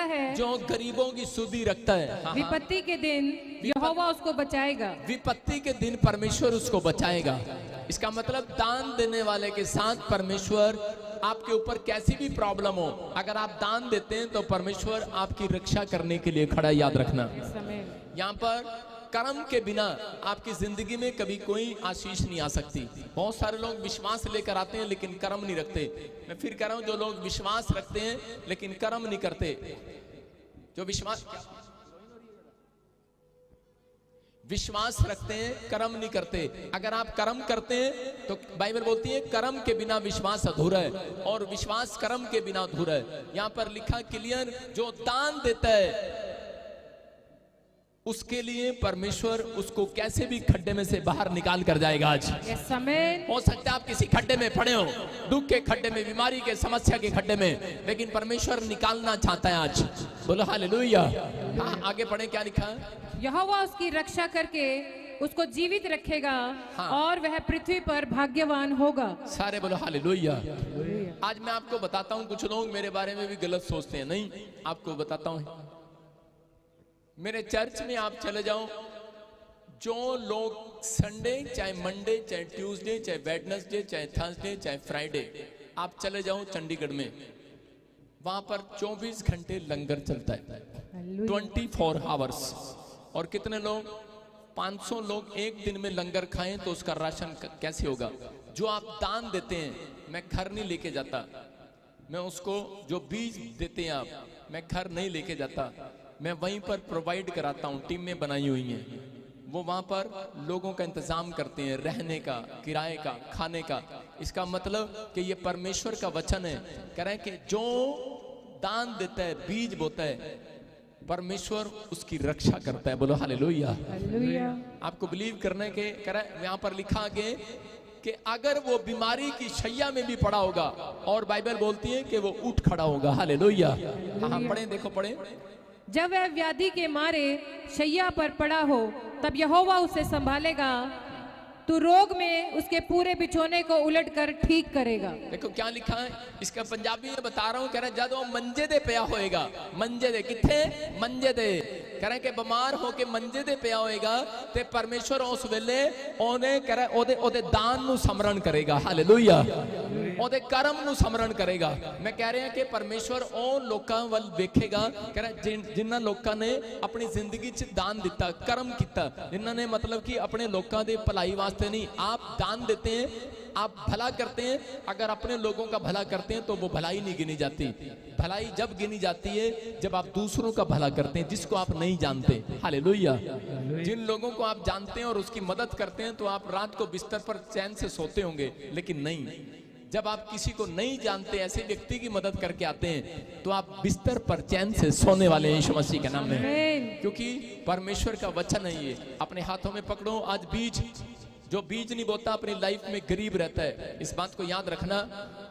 है, जो गरीबों की सुधि रखता है, हाँ, विपत्ति के दिन यहोवा उसको बचाएगा। विपत्ति के दिन परमेश्वर उसको बचाएगा। इसका मतलब दान देने वाले के साथ परमेश्वर आपके ऊपर कैसी भी प्रॉब्लम हो, अगर आप दान देते हैं तो परमेश्वर आपकी रक्षा करने के लिए खड़ा। याद रखना, यहाँ पर कर्म के बिना आपकी जिंदगी में कभी कोई आशीष नहीं आ सकती। बहुत सारे लोग विश्वास लेकर आते हैं लेकिन कर्म नहीं रखते। मैं फिर कह रहा हूं, जो लोग विश्वास रखते हैं लेकिन कर्म नहीं करते, जो विश्वास रखते हैं कर्म नहीं करते। अगर आप कर्म करते हैं तो बाइबल बोलती है कर्म के बिना विश्वास अधूरा है और विश्वास कर्म के बिना अधूरा है। यहां पर लिखा क्लियर, जो दान देता है उसके लिए परमेश्वर उसको कैसे भी खड्डे में से बाहर निकाल कर जाएगा। आज हो सकता है आप किसी खड्डे में पड़े हो, दुख के खड्डे में, बीमारी के, समस्या के खड्डे में, लेकिन परमेश्वर निकालना चाहता है आज। बोलो हालेलुया। हाँ, आगे पढ़े, क्या लिखा है? यहोवा उसकी रक्षा करके उसको जीवित रखेगा, हाँ, और वह पृथ्वी पर भाग्यवान होगा। सारे बोलो हालेलुया। आज मैं आपको बताता हूँ, कुछ लोग मेरे बारे में भी गलत सोचते हैं, नहीं, आपको बताता हूँ। मेरे चर्च में आप चले जाओ, जो लोग संडे, चाहे मंडे, चाहे ट्यूसडे, चाहे वेडनेसडे, चाहे थर्सडे, चाहे फ्राइडे, आप चले जाओ चंडीगढ़ में, वहां पर 24 घंटे लंगर चलता है, 24 आवर्स। और कितने लोग, 500 लोग एक दिन में लंगर खाएं तो उसका राशन कैसे होगा? जो आप दान देते हैं, मैं घर नहीं लेके जाता, मैं उसको, जो बीज देते हैं आप, मैं घर नहीं लेके जाता, मैं वहीं पर प्रोवाइड कराता हूं। टीमें बनाई हुई हैं, वो वहां पर लोगों का इंतजाम करते हैं, रहने का, किराए का, खाने का। इसका मतलब कि ये परमेश्वर का वचन है, कह रहे हैं कि जो दान देता है, बीज बोता है, परमेश्वर उसकी रक्षा करता है। बोलो हालेलुया। आपको बिलीव करने के, कह रहा है यहां पर लिखा आगे कि अगर वो बीमारी की शैया में भी पड़ा होगा, और बाइबल बोलती है कि वो उठ खड़ा होगा। हालेलुया। हाँ, पढ़े, देखो पढ़े। जब वह व्याधि के मारे शैया पर पड़ा हो, तब यहोवा उसे संभालेगा, तू रोग में उसके पूरे बिछोने को उलटकर ठीक करेगा। देखो क्या लिखा है, इसका पंजाबी में बता रहा हूं। कह रहे जब वो मंजे दे पिया होएगा, मंजे दे किथे, मंजे दे, कह रहे कि बीमार होके मंजे दे पिया होएगा, ते परमेश्वर उस वेले ओने, कह रहे ओदे ओदे दान नु समरण करेगा। हालेलुया। ओदे कर्म नु समरण करेगा। मैं कह रहा कि परमेश्वर ओ लोकां वल वेखेगा, कह रहा जिन्हां लोकां ने अपनी जिंदगी च दान दिता, कर्म किया, जिन्हां ने मतलब कि अपने लोकां दे भलाई वास्ते नहीं, आप दान देते हैं, आप भला करते हैं। अगर अपने लोगों का भला करते हैं तो वो भलाई नहीं गिनी जाती। भलाई जब गिनी जाती है जब आप दूसरों का भला करते हैं, जिसको आप नहीं जानते। हालेलुया। जिन लोगों को आप जानते हैं और उसकी मदद करते हैं, तो आप रात को बिस्तर पर चैन से सोते होंगे, लेकिन नहीं, जब आप किसी को नहीं जानते ऐसे व्यक्ति की मदद करके आते हैं, तो आप बिस्तर पर चैन से सोने वाले हैं यीशु मसीह के नाम में। क्योंकि परमेश्वर का वचन है ये। अपने हाथों में पकड़ो आज बीज। जो बीज नहीं बोता अपनी लाइफ में गरीब रहता है, इस बात को याद रखना।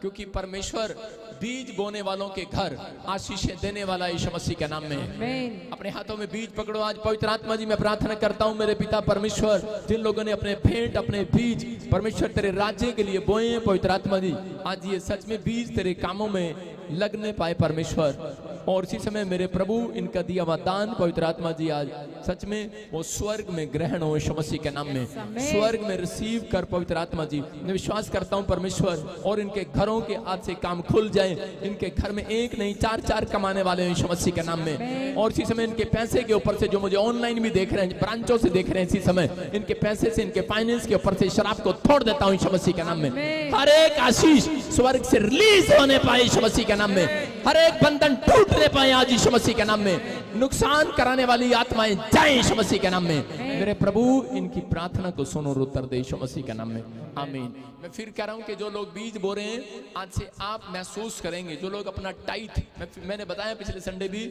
क्योंकि परमेश्वर बीज बोने वालों के घर आशीषें देने वाला यीशु मसीह के नाम में। अपने हाथों में बीज पकड़ो आज। पवित्र आत्मा जी, मैं प्रार्थना करता हूं मेरे पिता परमेश्वर, जिन लोगों ने अपने भेंट, अपने बीज परमेश्वर तेरे राज्य के लिए बोए हैं, पवित्र आत्मा जी, आज ये सच में बीज तेरे कामों में लगने पाए परमेश्वर। और इसी समय मेरे प्रभु, इनका दिया हुआ दान पवित्र आत्मा जी आज सच में वो स्वर्ग में ग्रहण हो यीशु मसीह के नाम में, स्वर्ग में रिसीव कर पवित्र आत्मा जी। मैं विश्वास करता हूं परमेश्वर, और इनके घरों के आज से काम खुल जाए। इनके घर में एक नहीं 4-4 कमाने वाले यीशु मसीह के नाम में। और इसी समय इनके पैसे के ऊपर से, जो मुझे ऑनलाइन भी देख रहे हैं, ब्रांचों से देख रहे हैं, इसी समय इनके पैसे से, इनके फाइनेंस के ऊपर से शराब को तोड़ देता हूं यीशु मसीह के नाम में। हर एक आशीष स्वर्ग से रिलीज होने पाए यीशु मसीह के नाम में। हर एक बंधन टूटने पाए आज यीशु मसीह के नाम में। नुकसान कराने वाली आत्माएं जाए यीशु मसीह के नाम में। मेरे प्रभु, इनकी प्रार्थना को सुनो और उत्तर दे यीशु मसीह के नाम में, आमीन। मैं फिर कह रहा हूं कि जो लोग बीज बो रहे हैं, आज से आप महसूस करेंगे, जो लोग अपना टाइट, मैंने बताया पिछले संडे भी,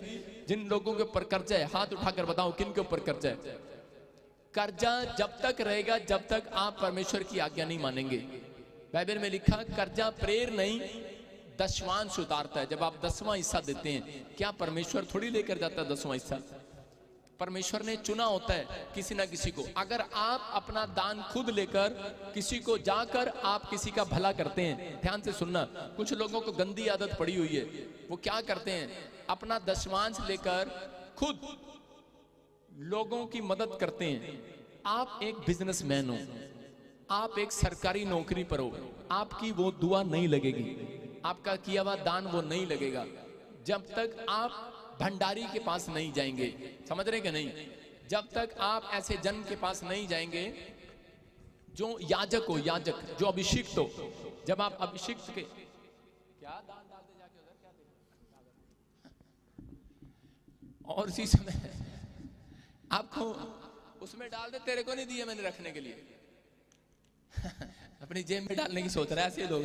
जिन लोगों के ऊपर कर्जा है, हाथ उठाकर बताओ किन के ऊपर कर्जा है। कर्जा जब तक रहेगा जब तक आप परमेश्वर की आज्ञा नहीं मानेंगे। बाइबल में लिखा, कर्जा प्रेर नहीं दशवांश उतारता है। जब आप 10वां हिस्सा देते हैं, क्या परमेश्वर थोड़ी लेकर जाता है 10वां हिस्सा? परमेश्वर ने चुना होता है किसी ना किसी को। अगर आप अपना दान खुद लेकर किसी को जाकर आप किसी का भला करते हैं, ध्यान से सुनना, कुछ लोगों को गंदी आदत पड़ी हुई है, वो क्या करते हैं, अपना दशमांश लेकर खुद लोगों की मदद करते हैं। आप एक बिजनेसमैन हो, आप एक सरकारी नौकरी पर हो, आपकी वो दुआ नहीं लगेगी, आपका किया हुआ दान वो नहीं लगेगा जब तक आप भंडारी के पास नहीं जाएंगे। समझ रहे कि नहीं? जब तक आप ऐसे जन के पास नहीं जाएंगे जो याजक हो, याजक जो अभिषिक्त हो। जब आप अभिषिक्त के क्या दान डालते जाके उधर क्या दे, और इसी समय आपको उसमें डाल दे, तेरे को नहीं दिए मैंने रखने के लिए अपनी जेब में डालने की सोच रहा है, ऐसे लोग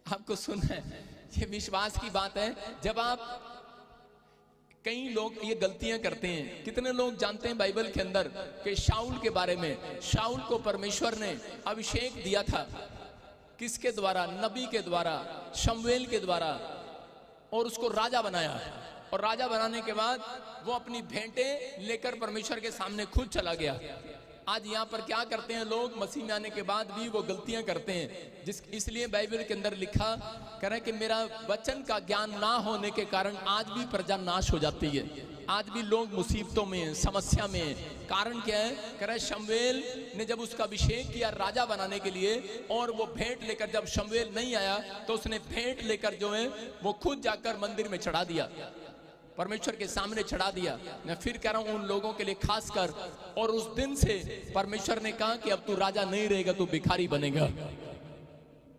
आपको सुनना है, ये विश्वास की बात है। जब आप, कई लोग ये गलतियां करते हैं। कितने लोग जानते हैं बाइबल के अंदर कि शाऊल के बारे में, शाऊल को परमेश्वर ने अभिषेक दिया था, किसके द्वारा? नबी के द्वारा, शमूएल के द्वारा, और उसको राजा बनाया। और राजा बनाने के बाद वो अपनी भेंटें लेकर परमेश्वर के सामने खुद चला गया। आज यहाँ पर क्या करते हैं लोग, मसीह में आने के बाद भी वो गलतियां करते हैं। इसलिए बाइबल के अंदर लिखा कह रहे कि मेरा वचन का ज्ञान ना होने के कारण आज भी प्रजा नाश हो जाती है, आज भी लोग मुसीबतों में, समस्या में। कारण क्या है? कह रहे शमूएल ने जब उसका अभिषेक किया राजा बनाने के लिए, और वो भेंट लेकर जब शमूएल नहीं आया तो उसने भेंट लेकर जो है वो खुद जाकर मंदिर में चढ़ा दिया, परमेश्वर के सामने चढ़ा दिया। मैं फिर कह रहा हूं उन लोगों के लिए खास कर, और उस दिन से परमेश्वर ने कहा कि अब तू राजा नहीं रहेगा, तू भिखारी बनेगा।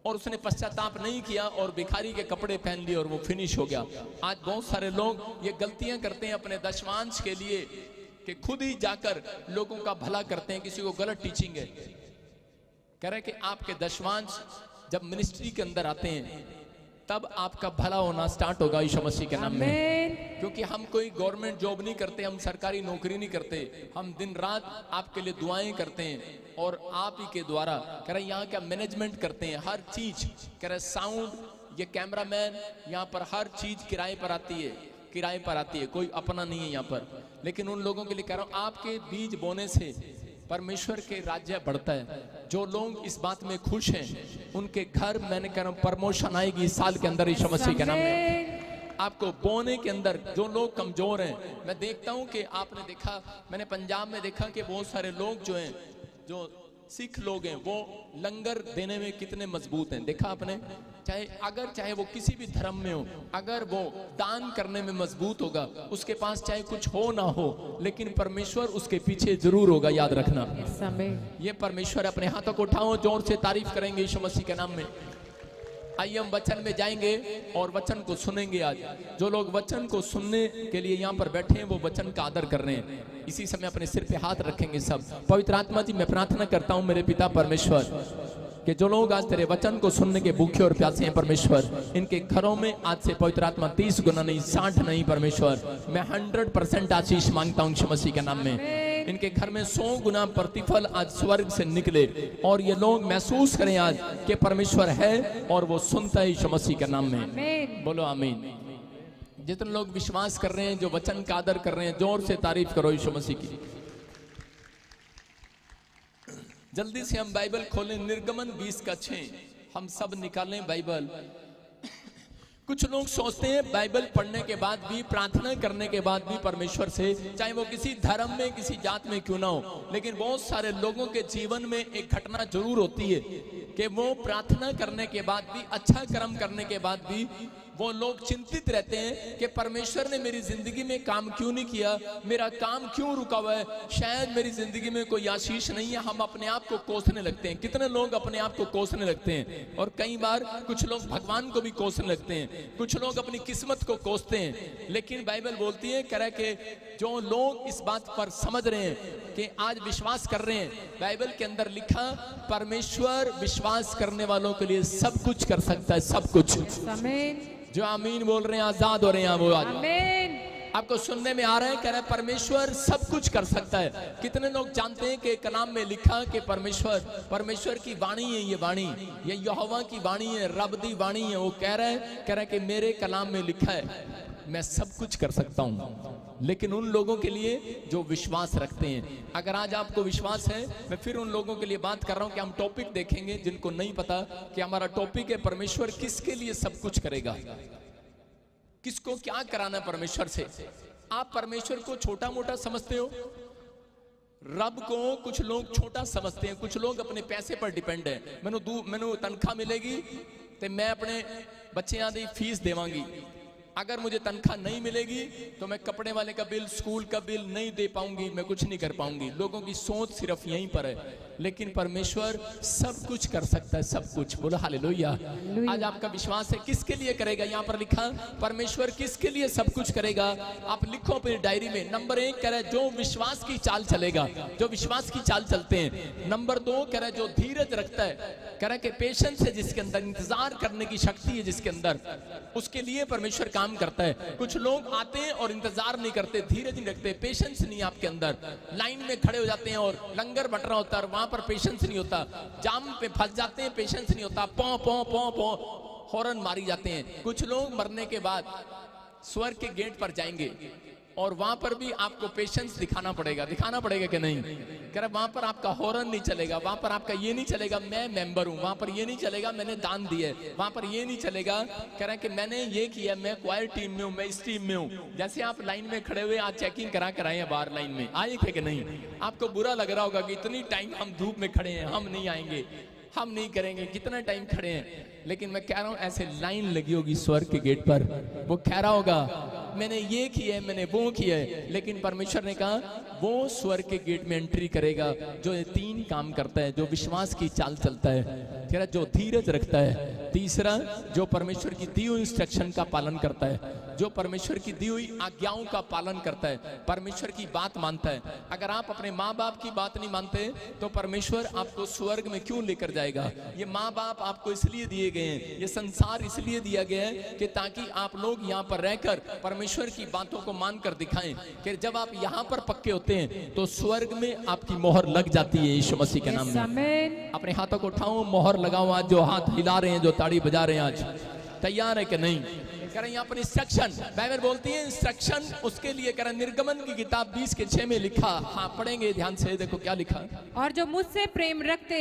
और उसने पश्चाताप नहीं किया और भिखारी के कपड़े पहन लिए और वो फिनिश हो गया। आज बहुत सारे लोग ये गलतियां करते हैं अपने दशमांश के लिए कि खुद ही जाकर लोगों का भला करते हैं। किसी को गलत टीचिंग है, कह रहे कि आपके दशमांश जब मिनिस्ट्री के अंदर आते हैं तब आपका भला होना स्टार्ट होगा यीशु मसीह के नाम में। क्योंकि हम कोई गवर्नमेंट जॉब नहीं करते, हम सरकारी नौकरी नहीं करते, हम दिन रात आपके लिए दुआएं करते हैं और आप ही के द्वारा कह रहे यहाँ का मैनेजमेंट करते हैं। हर चीज कह रहे, साउंड, ये कैमरामैन, यहाँ पर हर चीज किराए पर आती है, किराए पर आती है, कोई अपना नहीं है यहाँ पर। लेकिन उन लोगों के लिए कह रहा हूँ, आपके बीज बोने से परमेश्वर के राज्य बढ़ता है। जो लोग इस बात में खुश हैं उनके घर, मैंने कह रहा हूं, प्रमोशन आएगी इस साल के अंदर यीशु मसीह के नाम में। आपको बोने के अंदर जो लोग कमजोर हैं, मैं देखता हूं कि आपने देखा, मैंने पंजाब में देखा कि बहुत सारे लोग जो हैं, जो सिख लोग हैं, वो लंगर देने में कितने मजबूत हैं। देखा आपने? चाहे वो किसी भी धर्म में हो, अगर वो दान करने में मजबूत होगा, उसके पास चाहे कुछ हो ना हो, लेकिन परमेश्वर उसके पीछे जरूर होगा। याद रखना, ये परमेश्वर। अपने हाथों को उठाओ, जोर से तारीफ करेंगे यीशु मसीह के नाम में। आइए हम वचन में जाएंगे और वचन को सुनेंगे। आज जो लोग वचन को सुनने के लिए यहाँ पर बैठे हैं वो वचन का आदर कर रहे हैं। इसी समय अपने सिर पे हाथ रखेंगे सब। पवित्र आत्मा जी, मैं प्रार्थना करता हूँ मेरे पिता परमेश्वर कि जो लोग आज तेरे वचन को सुनने के भूखे और प्यासे हैं परमेश्वर, इनके घरों में आज से पवित्र आत्मा 30 गुना नहीं, 60 नहीं परमेश्वर, मैं 100% आशीष मांगता हूँ यीशु मसीह के नाम में। इनके घर में 100 गुना प्रतिफल आज स्वर्ग से निकले और ये लोग महसूस करें आज कि परमेश्वर है और वो सुनता है यीशु मसीह के नाम में। बोलो आमीन। जितने लोग विश्वास कर रहे हैं, जो वचन का आदर कर रहे हैं, जोर से तारीफ करो यीशु मसीह की। जल्दी से हम बाइबल खोलें, निर्गमन 20:6 हम सब निकालें बाइबल। कुछ लोग सोचते हैं बाइबल पढ़ने के बाद भी, प्रार्थना करने के बाद भी परमेश्वर से, चाहे वो किसी धर्म में, किसी जात में क्यों ना हो, लेकिन बहुत सारे लोगों के जीवन में एक घटना जरूर होती है कि वो प्रार्थना करने के बाद भी, अच्छा कर्म करने के बाद भी वो लोग चिंतित रहते हैं कि परमेश्वर ने मेरी जिंदगी में काम क्यों नहीं किया, मेरा काम क्यों रुका हुआ है, शायद मेरी जिंदगी में कोई आशीष नहीं है। हम अपने आप को कोसने लगते हैं। कितने लोग अपने आप को कोसने लगते हैं, और कई बार कुछ लोग भगवान को भी कोसने लगते हैं, कुछ लोग अपनी किस्मत को कोसते हैं। लेकिन बाइबल बोलती है कह के जो लोग इस बात पर समझ रहे हैं कि आज विश्वास कर रहे हैं, बाइबल के अंदर लिखा परमेश्वर विश्वास करने वालों के लिए सब कुछ कर सकता है, सब कुछ। जो आमीन बोल रहे हैं आजाद हो रहे हैं वो आज। आपको सुनने में आ रहा है, कह रहा है परमेश्वर सब कुछ कर सकता है। कितने लोग जानते हैं कि कलाम में लिखा कि परमेश्वर की वाणी है, ये वाणी, ये यहोवा की वाणी है, रब दी वाणी है। वो कह रहा है कि मेरे कलाम में लिखा है मैं सब कुछ कर सकता हूं, लेकिन उन लोगों के लिए जो विश्वास रखते हैं। अगर आज आपको विश्वास है, मैं फिर उन लोगों के लिए बात कर रहा हूं कि हम टॉपिक देखेंगे जिनको नहीं पता कि हमारा टॉपिक है परमेश्वर किसके लिए सब कुछ करेगा, किसको क्या कराना परमेश्वर से। आप परमेश्वर को छोटा मोटा समझते हो, रब को कुछ लोग छोटा समझते हैं, कुछ लोग अपने पैसे पर डिपेंड है। मैनू तनख्वाह मिलेगी तो मैं अपने बच्चों की फीस देवांगी, अगर मुझे तनख्वाह नहीं मिलेगी तो मैं कपड़े वाले का बिल, स्कूल का बिल नहीं दे पाऊंगी, मैं कुछ नहीं कर पाऊंगी। लोगों की सोच सिर्फ यहीं पर है, लेकिन परमेश्वर सब कुछ कर सकता है, सब कुछ। बोलो हालेलुया। आज आपका विश्वास है किसके लिए करेगा? यहाँ पर लिखा परमेश्वर किसके लिए सब कुछ करेगा। आप लिखो अपनी डायरी में। नंबर 1 कह रहा है जो विश्वास की चाल चलेगा, जो विश्वास की चाल चलते हैं। नंबर 2 कह रहा है जो धीरज रखता है, कह रहा है कि पेशेंस है जिसके अंदर, इंतजार करने की शक्ति है जिसके अंदर, उसके लिए परमेश्वर काम करता है। कुछ लोग आते हैं और इंतजार नहीं करते, धीरज नहीं रखते, पेशेंस नहीं आपके अंदर, लाइन में खड़े हो जाते हैं और लंगर बट रहा होता है, वहां पर पेशेंस नहीं होता, जाम पे फंस जाते हैं, पेशेंस नहीं होता, पौ पौ पौ पौ हॉर्न मारी जाते हैं। कुछ लोग मरने के बाद स्वर्ग के गेट पर जाएंगे और वहां पर भी आपको पेशेंस दिखाना पड़ेगा कि नहीं? कह रहा वहां पर आपका हॉर्न नहीं चलेगा, वहां पर आपका ये नहीं चलेगा मैं मेंबर हूं, वहां पर ये नहीं चलेगा मैंने दान दिया है, वहां पर ये नहीं चलेगा कह रहा कि मैंने ये किया, मैं क्वायर टीम में हूं, मैं इस टीम में हूं। जैसे आप लाइन में खड़े हुए, आज चेकिंग करा कर आए हैं बाहर लाइन में, आए थे कि नहीं? आपको बुरा लग रहा होगा कि इतनी टाइम हम धूप में खड़े हैं, हम नहीं आएंगे, हम नहीं करेंगे, कितना टाइम खड़े हैं। लेकिन मैं कह रहा हूं ऐसे लाइन लगी होगी स्वर्ग के गेट पर, वो कह रहा होगा मैंने ये किया है, मैंने वो किया है, लेकिन परमेश्वर ने कहा वो स्वर्ग के गेट में एंट्री करेगा जो ये 3 काम करता है, जो विश्वास की चाल चलता है, कह रहा जो धीरज रखता है, तीसरा जो परमेश्वर की दी हुई इंस्ट्रक्शन का पालन करता है, जो परमेश्वर की दी हुई आज्ञाओं का पालन करता है, परमेश्वर की बात मानता है। अगर आप अपने माँ बाप की बात नहीं मानते तो परमेश्वर आपको स्वर्ग में क्यों लेकर जाएगा? ये माँ बाप आपको इसलिए दिए गए हैं, ये संसार इसलिए दिया गया है कि ताकि आप लोग यहाँ पर रहकर परमेश्वर की बातों को मानकर दिखाएं कि जब आप यहाँ पर पक्के होते हैं तो स्वर्ग में आपकी मोहर लग जाती है यीशु मसीह के नाम में। अपने हाथों को उठाओ, मोहर लगाओ। आज जो हाथ हिला रहे हैं, जो ताड़ी बजा रहे हैं, आज तैयार है कि नहीं? कह रहे यहाँ पर इंस्ट्रक्शन, बाइबल बोलती है इंस्ट्रक्शन उसके लिए। कह रहे निर्गमन की किताब 20:6 में लिखा, हाँ पढ़ेंगे ध्यान से, देखो क्या लिखा। और जो मुझसे प्रेम रखते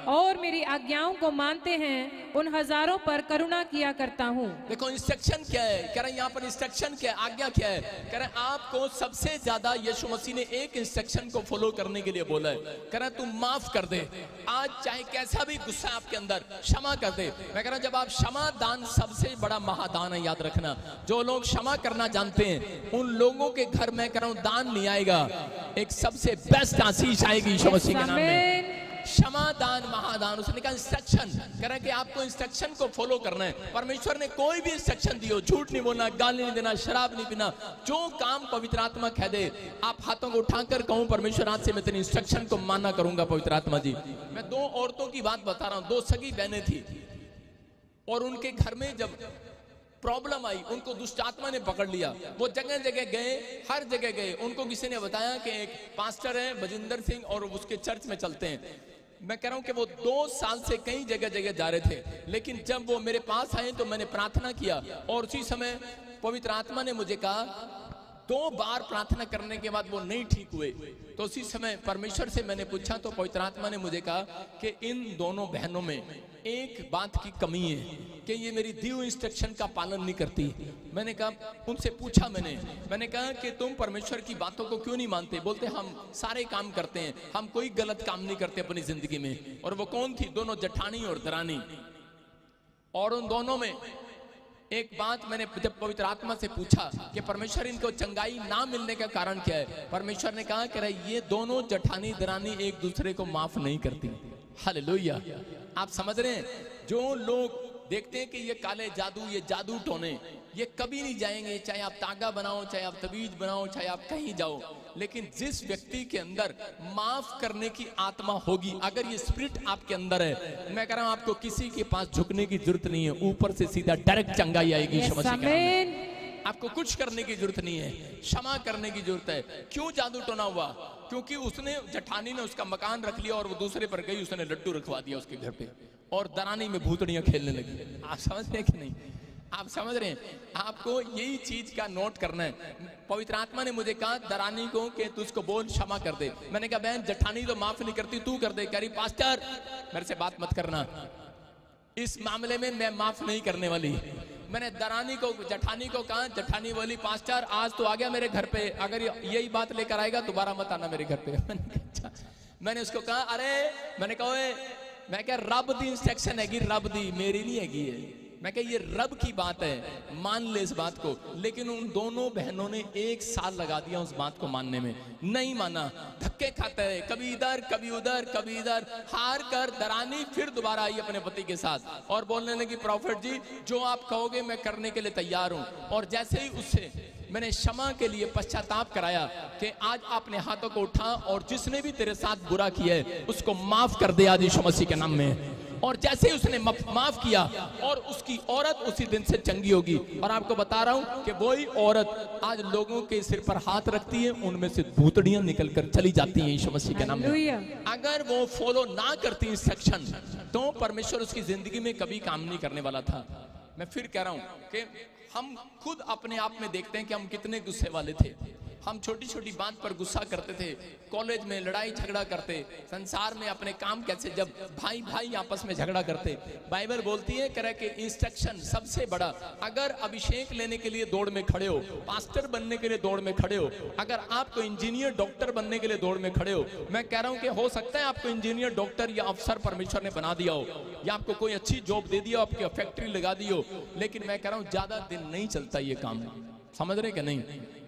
और मेरी आज्ञाओं को मानते हैं उन हजारों पर करुणा किया करता हूँ। देखो इंस्ट्रक्शन क्या है, कह रहे यहाँ पर इंस्ट्रक्शन क्या है, आज्ञा क्या है। कह रहे आपको सबसे ज्यादा यीशु मसीह ने एक इंस्ट्रक्शन को फॉलो करने के लिए बोला है। कह रहे तू माफ कर दे, आज चाहे कैसा भी गुस्सा आपके अंदर, क्षमा कर दे। मैं कह रहा जब आप क्षमा दान सबसे बड़ा महादान है, याद रखना। जो लोग क्षमा करना जानते हैं उन लोगों के घर में कह रहा हूं दान नहीं आएगा, एक सबसे बेस्ट आशीष आएगी यीशु मसीह के नाम में। क्षमा दान महादान, उसने कहा इंस्ट्रक्शन, कह रहा है कि आपको इंस्ट्रक्शन को फॉलो करना है। परमेश्वर ने कोई भी इंस्ट्रक्शन दियो, झूठ नहीं बोलना, गाली नहीं देना, शराब नहीं पीना, जो काम पवित्र आत्मा कह दे, आप हाथों को उठाकर कहूं परमेश्वर आज से मैं तेरी इंस्ट्रक्शन को मानना करूंगा पवित्र आत्मा जी। मैं 2 औरतों की बात बता रहा हूं, 2 सगी बहनें थी और उनके घर में जब प्रॉब्लम आई, उनको दुष्ट आत्मा ने पकड़ लिया। वो जगह जगह गए, हर जगह गए। उनको किसी ने बताया कि एक पास्टर है बजिंदर सिंह और उसके चर्च में चलते हैं। मैं कह रहा हूं कि वो 2 साल से कई जगह जगह जा रहे थे, लेकिन जब वो मेरे पास आए तो मैंने प्रार्थना किया और उसी समय पवित्र आत्मा ने मुझे कहा, 2 बार प्रार्थना करने के बाद वो नहीं ठीक हुए। तो उसी समय परमेश्वर से मैंने पूछा तो पवित्र आत्मा ने मुझे कहा कि इन दोनों बहनों में एक बात की कमी है कि ये मेरी दी हुई इंस्ट्रक्शन का पालन नहीं करती। मैंने कहा, उनसे पूछा मैंने कहा कि तुम परमेश्वर की बातों को क्यों नहीं मानते? बोलते हम सारे काम करते हैं, हम कोई गलत काम नहीं करते अपनी जिंदगी में। और वो कौन थी? दोनों जठानी और दरानी। और उन दोनों में एक बात मैंने जब पवित्र आत्मा से पूछा कि परमेश्वर इनको चंगाई ना मिलने का कारण क्या है, परमेश्वर ने कहा कि ये दोनों जठानी दरानी एक दूसरे को माफ नहीं करती। हालेलुया। आप समझ रहे हैं? जो लोग देखते हैं कि ये काले जादू, ये जादू टोने, ये कभी नहीं जाएंगे, चाहे आप तागा बनाओ, चाहे आप तबीज बनाओ, चाहे आप कहीं जाओ। लेकिन जिस व्यक्ति के अंदर माफ करने की आत्मा होगी, अगर ये स्पिरिट आपके अंदर है, मैं कह रहा हूं आपको किसी के पास झुकने की जरूरत नहीं है, ऊपर से सीधा डायरेक्ट चंगाई आएगी। आपको कुछ करने की जरूरत नहीं है, क्षमा करने की जरूरत है। क्यों जादू टोना हुआ? क्योंकि उसने जठानी ने उसका मकान रख लिया और वो दूसरे पर गई, उसने लड्डू रखवा दिया उसके घर पे और दरानी में भूतड़ियां खेलने लगी। आप समझ रहे कि नहीं? आप समझ रहे हैं? आपको यही चीज का नोट करना है। पवित्र आत्मा ने मुझे कहा दरानी को कि तू उसको बोल क्षमा कर दे। मैंने कहा बहन जठानी तो माफ नहीं करती, तू कर दे। कह रही पास्टर मेरे से बात मत करना, इस मामले में मैं माफ नहीं करने वाली। मैंने दरानी को जठानी को कहा, जठानी बोली पास्टर आज तो आ गया मेरे घर पे, अगर यही बात लेकर आएगा दोबारा मत आना मेरे घर पे। मैंने उसको कहा अरे, मैंने कहा मैं क्या रब दी इंस्ट्रक्शन हैगी, रब दी मेरी नहीं हैगी है। मैं कहा ये रब की बात है, मान ले इस बात को। लेकिन उन दोनों बहनों ने 1 साल लगा दिया उस बात को मानने में, नहीं माना, धक्के खाते रहे, कभी इधर कभी उधर कभी इधर, हार कर दरानी फिर दोबारा आई अपने पति के साथ और बोलने लगी प्रॉफिट जी जो आप कहोगे मैं करने के लिए तैयार हूं। और जैसे ही उससे मैंने क्षमा के लिए पश्चाताप कराया कि आज अपने हाथों को उठा और जिसने भी तेरे साथ बुरा किया है उसको माफ कर दे आज यीशु मसीह के नाम में। और जैसे ही उसने माफ किया और उसकी औरत उसी दिन से चंगी होगी। और आपको बता रहा हूं कि वही औरत आज लोगों के सिर पर हाथ रखती है, उनमें से भूतड़ियां निकलकर चली जाती हैं यीशु मसीह के नाम में। अगर वो फॉलो ना करती इंस्ट्रक्शन तो परमेश्वर उसकी जिंदगी में कभी काम नहीं करने वाला था। मैं फिर कह रहा हूं कि हम खुद अपने आप में देखते हैं कि हम कितने गुस्से वाले थे। हम छोटी छोटी बात पर गुस्सा करते थे, कॉलेज में लड़ाई झगड़ा करते, संसार में अपने काम कैसे, जब भाई भाई आपस में झगड़ा करते। बाइबल बोलती है करे कि इंस्ट्रक्शन सबसे बड़ा, अगर अभिषेक लेने के लिए दौड़ में खड़े हो, पास्टर बनने के लिए दौड़ में खड़े हो, अगर आपको इंजीनियर डॉक्टर बनने के लिए दौड़ में खड़े हो, मैं कह रहा हूं कि हो सकता है आपको इंजीनियर डॉक्टर या अफसर परमेश्वर ने बना दिया हो, या आपको कोई अच्छी जॉब दे दिया, आपकी फैक्ट्री लगा दी हो, लेकिन मैं कह रहा हूं ज्यादा दिन नहीं चलता ये काम। समझ रहे कि नहीं?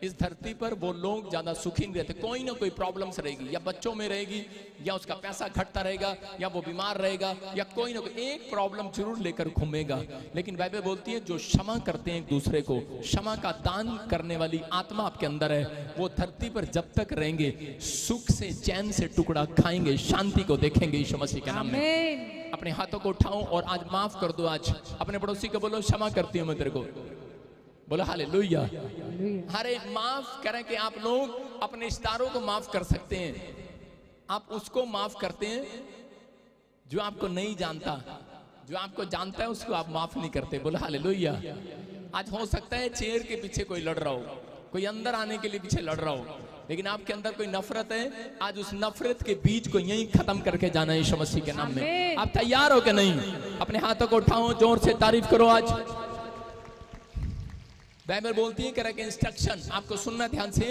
इस धरती पर वो लोग ज्यादा सुखी नहीं रहते, कोई ना कोई प्रॉब्लम्स रहेगी, या बच्चों में रहेगी, या उसका पैसा घटता रहेगा, या वो बीमार रहेगा, या कोई ना कोई एक प्रॉब्लम जरूर लेकर घूमेगा। लेकिन बाइबल बोलती है जो क्षमा करते हैं एक दूसरे को, क्षमा का दान करने वाली आत्मा आपके अंदर है, वो धरती पर जब तक रहेंगे सुख से चैन से टुकड़ा खाएंगे, शांति को देखेंगे यीशु मसीह के नाम में। अपने हाथों को उठाओ और आज माफ कर दो। आज अपने पड़ोसी को बोलो क्षमा करती हूँ मैं तेरे को, बोलो हालेलुया। हरे माफ करें कि आप लोग अपने रिश्तेदारों को माफ कर सकते हैं। आप उसको माफ करते हैं जो आपको नहीं जानता, जो आपको जानता है उसको आप माफ नहीं करते। बोलो हालेलुया। आज हो सकता है चेयर के पीछे कोई लड़ रहा हो, कोई अंदर आने के लिए पीछे लड़ रहा हो, लेकिन आपके अंदर कोई नफरत है, आज उस नफरत के बीज को यहीं खत्म करके जाना है यीशु मसीह के नाम में। आप तैयार हो कि नहीं? अपने हाथों को उठाओ, जोर से तारीफ करो। आज बाइबल बोलती है कि इंस्ट्रक्शन आपको सुनना ध्यान से।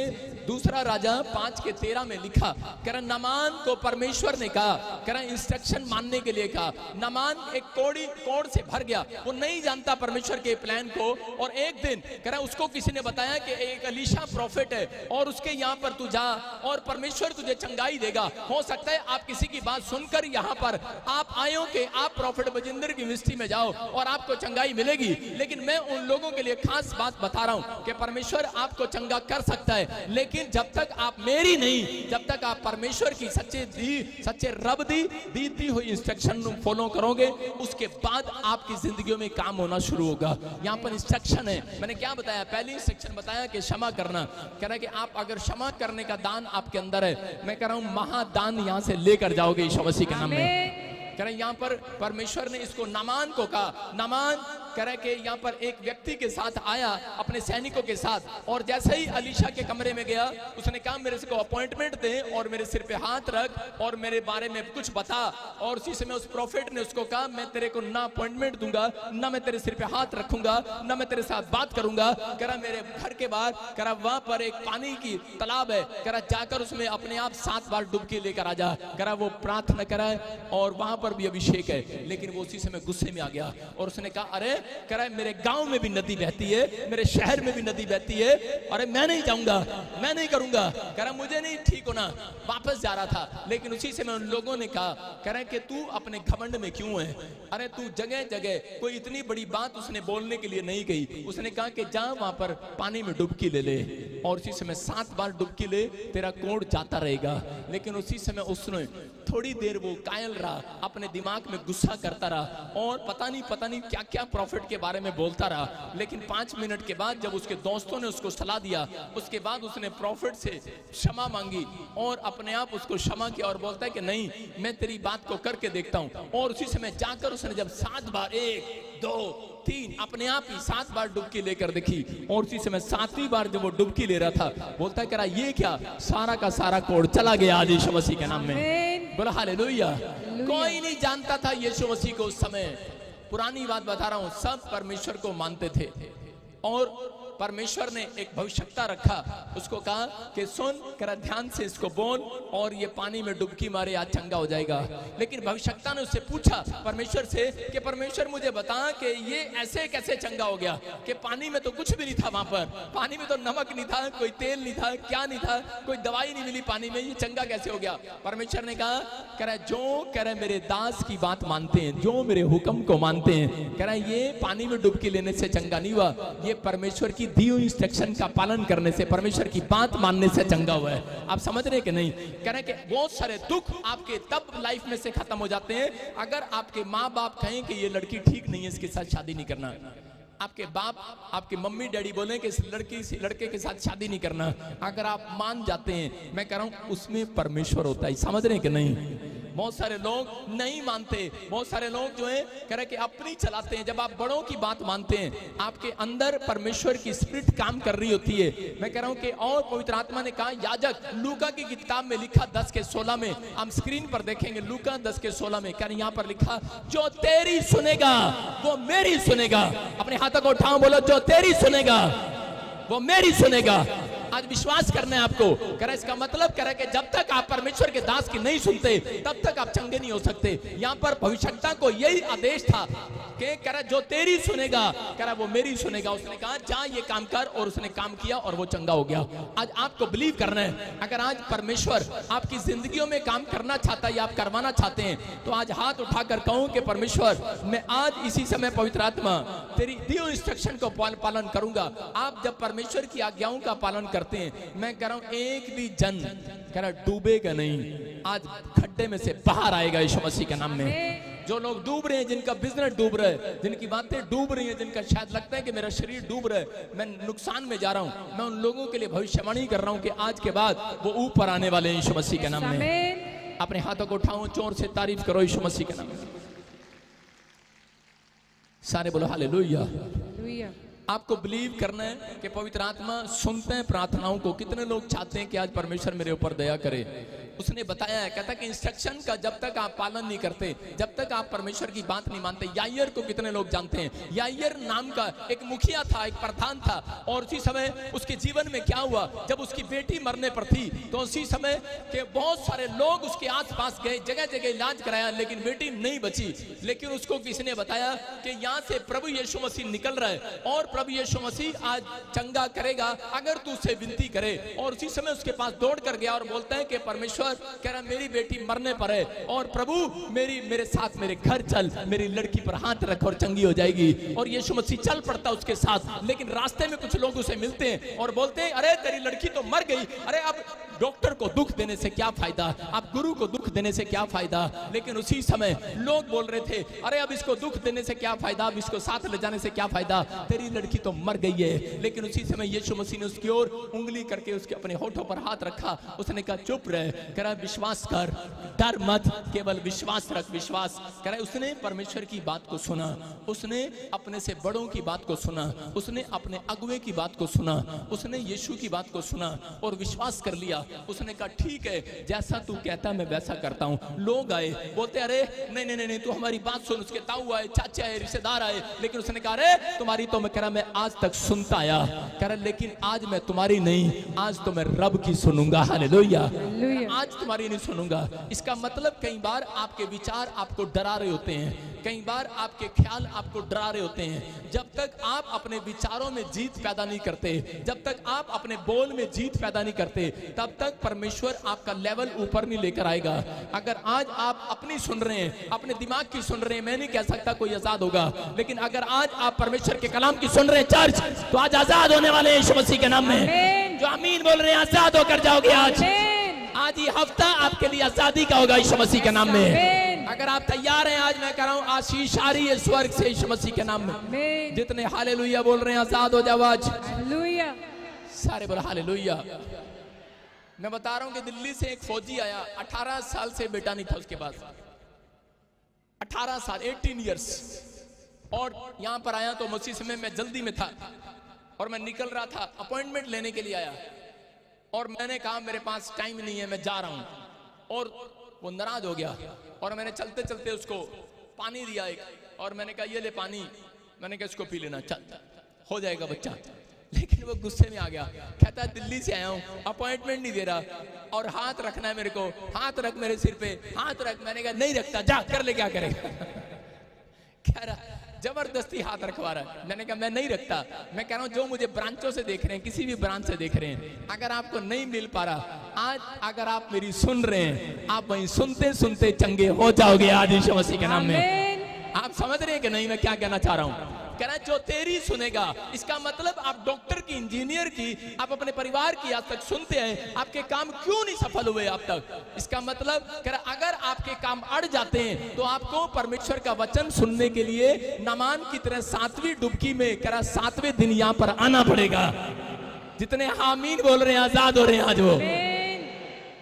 दूसरा राजा 5:13 में लिखा, कह नामान को परमेश्वर ने कहा, कह इंस्ट्रक्शन मानने के लिए कहा। नामान एक कोड़ से भर गया, वो नहीं जानता परमेश्वर के प्लान को। और एक दिन कह उसको किसी ने बताया कि एक एलीशा प्रॉफिट है और उसके यहाँ पर तू जा और परमेश्वर तुझे चंगाई देगा। हो सकता है आप किसी की बात सुनकर यहाँ पर आप आए हो कि आप प्रॉफिट बजिंदर की मिनिस्ट्री में जाओ और आपको चंगाई मिलेगी, लेकिन मैं उन लोगों के लिए खास बात बता रहा हूं कि परमेश्वर आपको चंगा कर सकता है, लेकिन जब तक आप मेरी नहीं, जब तक आप परमेश्वर की सच्चे रब दी हुई इंस्ट्रक्शन फॉलो करोगे, उसके बाद आपकी जिंदगियों में काम होना शुरू होगा। यहाँ पर इंस्ट्रक्शन है, मैंने क्या बताया? पहली इंस्ट्रक्शन बताया कि क्षमा करना। कह रहा है कि आप अगर क्षमा करने का दान आपके अंदर है, मैं कह रहा हूं महादान यहां से लेकर जाओगे यीशु मसीह के नाम में। कह रहे यहाँ पर परमेश्वर ने इसको नामान को कहा। नामान कह रहे कि यहाँ पर एक व्यक्ति के साथ आया अपने सैनिकों के साथ, और जैसे ही अलीशा के कमरे में गया उसने कहा मेरे को अपॉइंटमेंट दे और मेरे सिर पे हाथ रख और मेरे बारे में कुछ बता। और उसी समय उस प्रॉफिट ने उसको कहा मैं तेरे को ना अपॉइंटमेंट दूंगा, ना मैं तेरे सिर पे हाथ रखूंगा, ना मैं तेरे साथ बात करूंगा। कह रहा मेरे घर के बाहर कह रहा वहां पर एक पानी की तालाब है, कह रहा जाकर उसमें अपने आप 7 बार डुबकी लेकर आ जा। कह रहा वो प्रार्थना करा और वहां पर भी अभिषेक है, लेकिन वो उसी समय गुस्से में आ गया और उसने कहा अरे कह रहा है मेरे गांव में भी नदी बहती है, मेरे शहर में भी नदी बहती है, अरे मैं नहीं जाऊंगा, मैं नहीं करूंगा। कह रहा मुझे नहीं ठीक होना, वापस जा रहा था। लेकिन उसी समय उन लोगों ने कहा, कह रहा है कि तू अपने घमंड में क्यों है? अरे तू जगह जगह कोई इतनी बड़ी बात उसने बोलने के लिए नहीं कही। उसने कहा कि जा वहां पर पानी में डुबकी ले ले और उसी समय 7 बार डुबकी ले, तेरा कोड़ जाता रहेगा। लेकिन उसी समय उसने थोड़ी देर वो कायल रहा, अपने दिमाग में गुस्सा करता रहा और पता नहीं क्या क्या प्रॉफिट प्रॉफिट के बारे में बोलता रहा, लेकिन 5 मिनट के बाद जब उसके दोस्तों ने उसको सलाह दिया, उसके बाद उसने प्रॉफिट से क्षमा मांगी और अपने आप उसको क्षमा किया और बोलता है कि नहीं, मैं तेरी बात को करके देखता हूं। और उसी समय जाकर उसने जब 7 बार 1 2 3 अपने आप ही 7 बार डुबकी लेकर देखी, और उसी समय 7वीं बार जब वो डुबकी ले रहा था, बोलता है करा ये क्या, सारा का सारा कोड चला गया आज यीशु मसीह के नाम में। बोला हालेलुया। कोई नहीं जानता था यीशु मसीह को उस समय। पुरानी बात बता रहा हूं, सब परमेश्वर को मानते थे और परमेश्वर ने एक भविष्यता रखा, उसको कहा कि सुन करा ध्यान से इसको बोल और ये पानी में डुबकी मारे आज चंगा हो जाएगा। लेकिन भविष्यता ने उससे पूछा परमेश्वर से कि परमेश्वर मुझे बता कि ये ऐसे कैसे चंगा हो गया, कि पानी में तो कुछ भी नहीं था, वहां पर पानी में तो नमक नहीं था, कोई तेल नहीं था, क्या नहीं था, कोई दवाई नहीं मिली पानी में, ये चंगा कैसे हो गया। परमेश्वर ने कहा कह रहा जो कह रहे मेरे दास की बात मानते हैं, जो मेरे हुक्म को मानते हैं, कह रहा ये पानी में डुबकी लेने से चंगा नहीं हुआ, ये परमेश्वर की दी हुई इंस्ट्रक्शन का पालन करने से, परमेश्वर की बात मानने से चंगा हुआ है। आप समझ रहे कि नहीं। कह रहे कि बहुत सारे दुख आपके तब लाइफ में से खत्म हो जाते हैं अगर आपके माँ बाप कहें कि ये लड़की ठीक नहीं है, इसके साथ शादी नहीं करना। आपके बाप आपके मम्मी डैडी बोले कि इस लड़के के साथ शादी नहीं करना, अगर आप मान जाते हैं, मैं कह रहा हूं उसमें परमेश्वर होता है। समझ रहे हैं कि नहीं। बहुत सारे लोग नहीं मानते, बहुत सारे लोग जो है कह रहे कि अपनी चलाते हैं। जब आप बड़ों की बात मानते हैं, आपके अंदर परमेश्वर की स्पिरिट काम कर रही होती है। मैं कह रहा हूं कि और पवित्र आत्मा ने कहा, याजक लूका की किताब में लिखा 10 के 16 में, हम स्क्रीन पर देखेंगे, लूका 10 के 16 में क्या यहाँ पर लिखा, जो तेरी सुनेगा वो मेरी सुनेगा। अपने हाथों को उठाओ, बोलो जो तेरी सुनेगा वो मेरी सुनेगा। आज विश्वास करना है आपको। कह रहा इसका मतलब कह रहा है कि जब तक आप परमेश्वर के दास की नहीं सुनते तब तक आप चंगे नहीं हो सकते। यहाँ पर भविष्यता को यही आदेश था कि कह रहा जो तेरी सुनेगा, कह रहा वो मेरी सुनेगा। उसने कहा जा ये काम कर, और उसने काम किया और वो चंगा हो गया। आज आपको बिलीव करना है, अगर आज परमेश्वर आपकी जिंदगियों में काम करना चाहता है या आप करवाना चाहते हैं, तो आज हाथ उठाकर कहूं कि परमेश्वर मैं आज इसी समय पवित्र आत्मा तेरी दी हुई इंस्ट्रक्शन को पालन करूंगा। आप जब परमेश्वर की आज्ञाओं का पालन करते हैं, मैं कह रहा हूं एक भी जन कह रहा डूबेगा नहीं, आज खड्डे में से बाहर आएगा यीशु मसीह के नाम में। जो लोग डूब रहे हैं, जिनका बिजनेस डूब रहा है, जिनकी बातें डूब रही हैं, जिनका शायद लगता है कि मेरा शरीर डूब रहा है, मैं नुकसान में जा रहा हूं, मैं उन लोगों के लिए भविष्यवाणी कर रहा हूं कि आज के बाद वो ऊपर आने वाले हैं यीशु मसीह के नाम में। अपने हाथों को उठाओ, जोर से तारीफ करो यीशु मसीह के नाम में। सारे बोलो हालेलुया। आपको बिलीव करना है कि पवित्र आत्मा सुनते हैं प्रार्थनाओं को। कितने लोग चाहते हैं कि आज परमेश्वर मेरे ऊपर दया करे। उसने बताया है, कहता कि इंस्ट्रक्शन का जब तक आप पालन नहीं करते, जब तक आप परमेश्वर की बात नहीं मानते। याईर को कितने लोग जानते हैं। याईर नाम का एक मुखिया था, एक प्रधान था, और उसी समय उसके जीवन में क्या हुआ, जब उसकी बेटी मरने पर थी तो उसी समय के बहुत सारे लोग उसके आसपास गए, जगह जगह इलाज कराया, लेकिन बेटी नहीं बची। लेकिन उसको किसी ने बताया कि यहाँ से प्रभु यीशु मसीह निकल रहा है और प्रभु यीशु मसीह आज चंगा करेगा अगर तू उससे विनती करे। और उसी समय उसके पास दौड़ कर गया और बोलता है कि परमेश्वर कह रहा मेरी बेटी मरने पर है और प्रभु मेरे साथ मेरे घर चल, मेरी लड़की पर हाथ रख और चंगी हो जाएगी। और यीशु मसीह चल पड़ता उसके साथ। लेकिन रास्ते में कुछ लोग उसे मिलते हैं और बोलते हैं अरे तेरी लड़की तो मर गई, अरे अब डॉक्टर को दुख देने से क्या फायदा, अब गुरु को दुख देने से क्या फायदा। लेकिन उसी समय लोग बोल रहे थे अरे अब इसको दुख देने से क्या फायदा, अब इसको साथ ले जाने से क्या फायदा, तेरी लड़की तो मर गई है। लेकिन उसी समय यीशु मसीह ने उसकी ओर उंगली करके उसके अपने होठों पर हाथ रखा। उसने कहा चुप रह, कह रहा विश्वास कर, डर मत, केवल विश्वास रख, विश्वास। कह रहा उसने परमेश्वर की बात को सुना, उसने अपने से बड़ों की बात को सुना, उसने अपने अगुवे की बात को सुना, उसने यीशु की बात को सुना और विश्वास कर लिया। उसने कहा ठीक है, जैसा तू कहता मैं वैसा करता हूं। लोग आए बोलते अरे नहीं नहीं नहीं तू हमारी बात सुन। उसके ताऊ आए, चाचा आए, रिश्तेदार आए, लेकिन उसने कहा अरे तुम्हारी तो मैं कह रहा मैं आज तक सुनता आया, कह रहा लेकिन आज मैं तुम्हारी नहीं, आज तो मैं रब की सुनूंगा। हालेलुया। आज तुम्हारी नहीं सुनूंगा। इसका मतलब कई बार आपके विचार आपको डरा रहे होते हैं, कई बार आपके ख्याल आपको डरा रहे होते हैं। जब तक आप अपने विचारों में जीत पैदा नहीं करते, जब तक आप अपने बोल में जीत पैदा नहीं करते, तब तक परमेश्वर आपका लेवल ऊपर नहीं लेकर आएगा। अगर आज आप अपनी सुन रहे हैं, अपने दिमाग की सुन रहे हैं, मैं नहीं कह सकता कोई आजाद होगा, लेकिन अगर आज आप परमेश्वर के कलाम की सुन रहे हैं चर्च, तो आज आजाद होने वाले हैं यीशु मसीह के नाम में। जो आमीन बोल रहे हैं आजाद होकर जाओगे। आज आज ये हफ्ता आपके लिए आजादी का होगा यीशु मसीह के नाम में। अगर आप तैयार हैं, आज मैं कह रहा हूं आशीष आ रही है स्वर्ग से यीशु मसीह के नाम में। जितने हालेलुया बोल रहे हैं आजाद हो जाओ आज, हालेलुया, सारे बोल हालेलुया। मैं बता रहा हूं कि दिल्ली से एक फौजी आया, 18 साल से बेटा नहीं था उसके पास, 18 साल 18 इयर्स, और यहां पर आया तो उसी समय मैं जल्दी में था और मैं निकल रहा था, अपॉइंटमेंट लेने के लिए आया, और मैंने कहा मेरे पास टाइम नहीं है, मैं जा रहा हूं। और वो नाराज हो गया, और मैंने चलते चलते उसको पानी दिया एक, और मैंने कहा ये ले पानी, मैंने कहा इसको पी लेना, चल हो जाएगा बच्चा। लेकिन वो गुस्से में आ गया, कहता है दिल्ली से आया हूं, अपॉइंटमेंट नहीं दे रहा, और हाथ रखना है मेरे को, हाथ रख मेरे सिर पे, हाथ रख। मैंने कहा नहीं रखता, जा कर ले, क्या करेगा। कह रहा जबरदस्ती हाथ रखवा रहा है। मैंने कहा मैं नहीं रखता। मैं कह रहा हूं जो मुझे ब्रांचों से देख रहे हैं, किसी भी ब्रांच से देख रहे हैं, अगर आपको नहीं मिल पा रहा, आज अगर आप मेरी सुन रहे हैं, आप वहीं सुनते सुनते चंगे हो जाओगे आज यीशु मसीह के नाम में। आप समझ रहे हैं कि नहीं मैं क्या कहना चाह रहा हूं? कह रहा जो तेरी सुनेगा, इसका मतलब आप डॉक्टर की, इंजीनियर की, आप अपने परिवार की आज तक सुनते हैं, आपके काम क्यों नहीं सफल हुए अब तक? इसका मतलब कह रहा अगर आपके काम अड़ जाते हैं तो आपको परमेश्वर का वचन सुनने के लिए नामान की तरह 7वीं डुबकी में, कह रहा 7वें दिन यहां पर आना पड़ेगा। जितने आमीन बोल रहे हैं आजाद हो रहे हैं आज वो।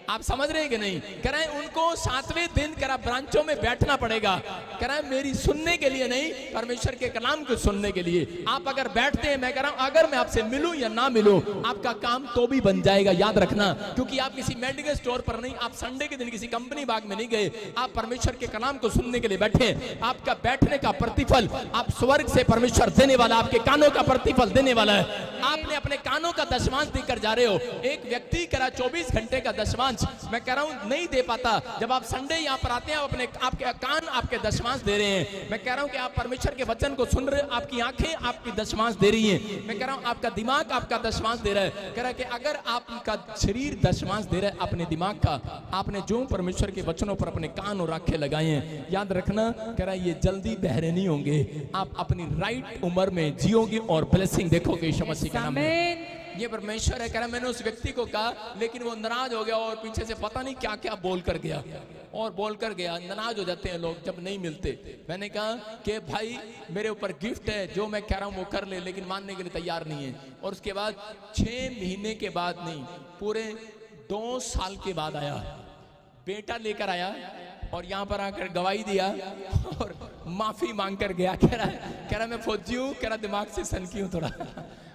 आप समझ रहे हैं कि नहीं? कह रहे हैं उनको 7वें दिन कह रहा ब्रांचों में बैठना पड़ेगा, कह रहा है मेरी सुनने के लिए नहीं, परमेश्वर के कलाम को सुनने के लिए। आप अगर बैठते हैं, मैं कह रहा हूं अगर मैं आपसे मिलूं या ना मिलूं, आपका काम तो भी बन जाएगा, याद रखना। क्योंकि आप किसी मेडिकल स्टोर पर नहीं, आप संडे के दिन किसी कंपनी बाग में नहीं गए, आप परमेश्वर के कलाम को सुनने के लिए बैठे। आपका बैठने का प्रतिफल आप स्वर्ग से परमेश्वर देने वाला, आपके कानों का प्रतिफल देने वाला है। आपने अपने कानों का दशमांश देकर जा रहे हो। एक व्यक्ति कह रहा 24 घंटे का दशमांश मैं कह रहा हूं नहीं दे पाता। जब आप संडे यहां पर आते हैं, आप अपने आपके कान आपके दशमांश दे रहे हैं। मैं कह रहा हूं कि आप परमेश्वर के वचन को सुन रहे हैं, आपकी आंखें आपकी दशमांश दे रही हैं। मैं कह रहा हूं आपका दिमाग आपका दशमांश दे रहा है। कह रहा है कि अगर आपका शरीर दशमांश दे रहा है अपने दिमाग का, आपने जो परमेश्वर के वचनों पर अपने कान और आंखें लगाए हैं, याद रखना कह रहा है ये जल्दी बहरे नहीं होंगे। आप अपनी राइट उम्र में जियोगे और ब्लेसिंग देखोगे यीशु मसीह के नाम में। ये परमेश्वर है। कह रहा मैंने उस व्यक्ति को कहा, लेकिन वो नाराज हो गया और पीछे से पता नहीं क्या क्या बोल कर गया, और बोल कर गया। नाराज हो जाते हैं लोग जब नहीं मिलते। मैंने कहा कि भाई मेरे ऊपर गिफ्ट है, जो मैं कह रहा हूं वो कर ले, लेकिन मानने के लिए तैयार नहीं है। और उसके बाद 6 महीने के बाद नहीं, पूरे 2 साल के बाद आया, बेटा लेकर आया, और यहाँ पर आकर गवाही दिया और माफी मांग कर गया। कह रहा मैं फौजी हूँ, कह रहा दिमाग से सनकी हूँ थोड़ा,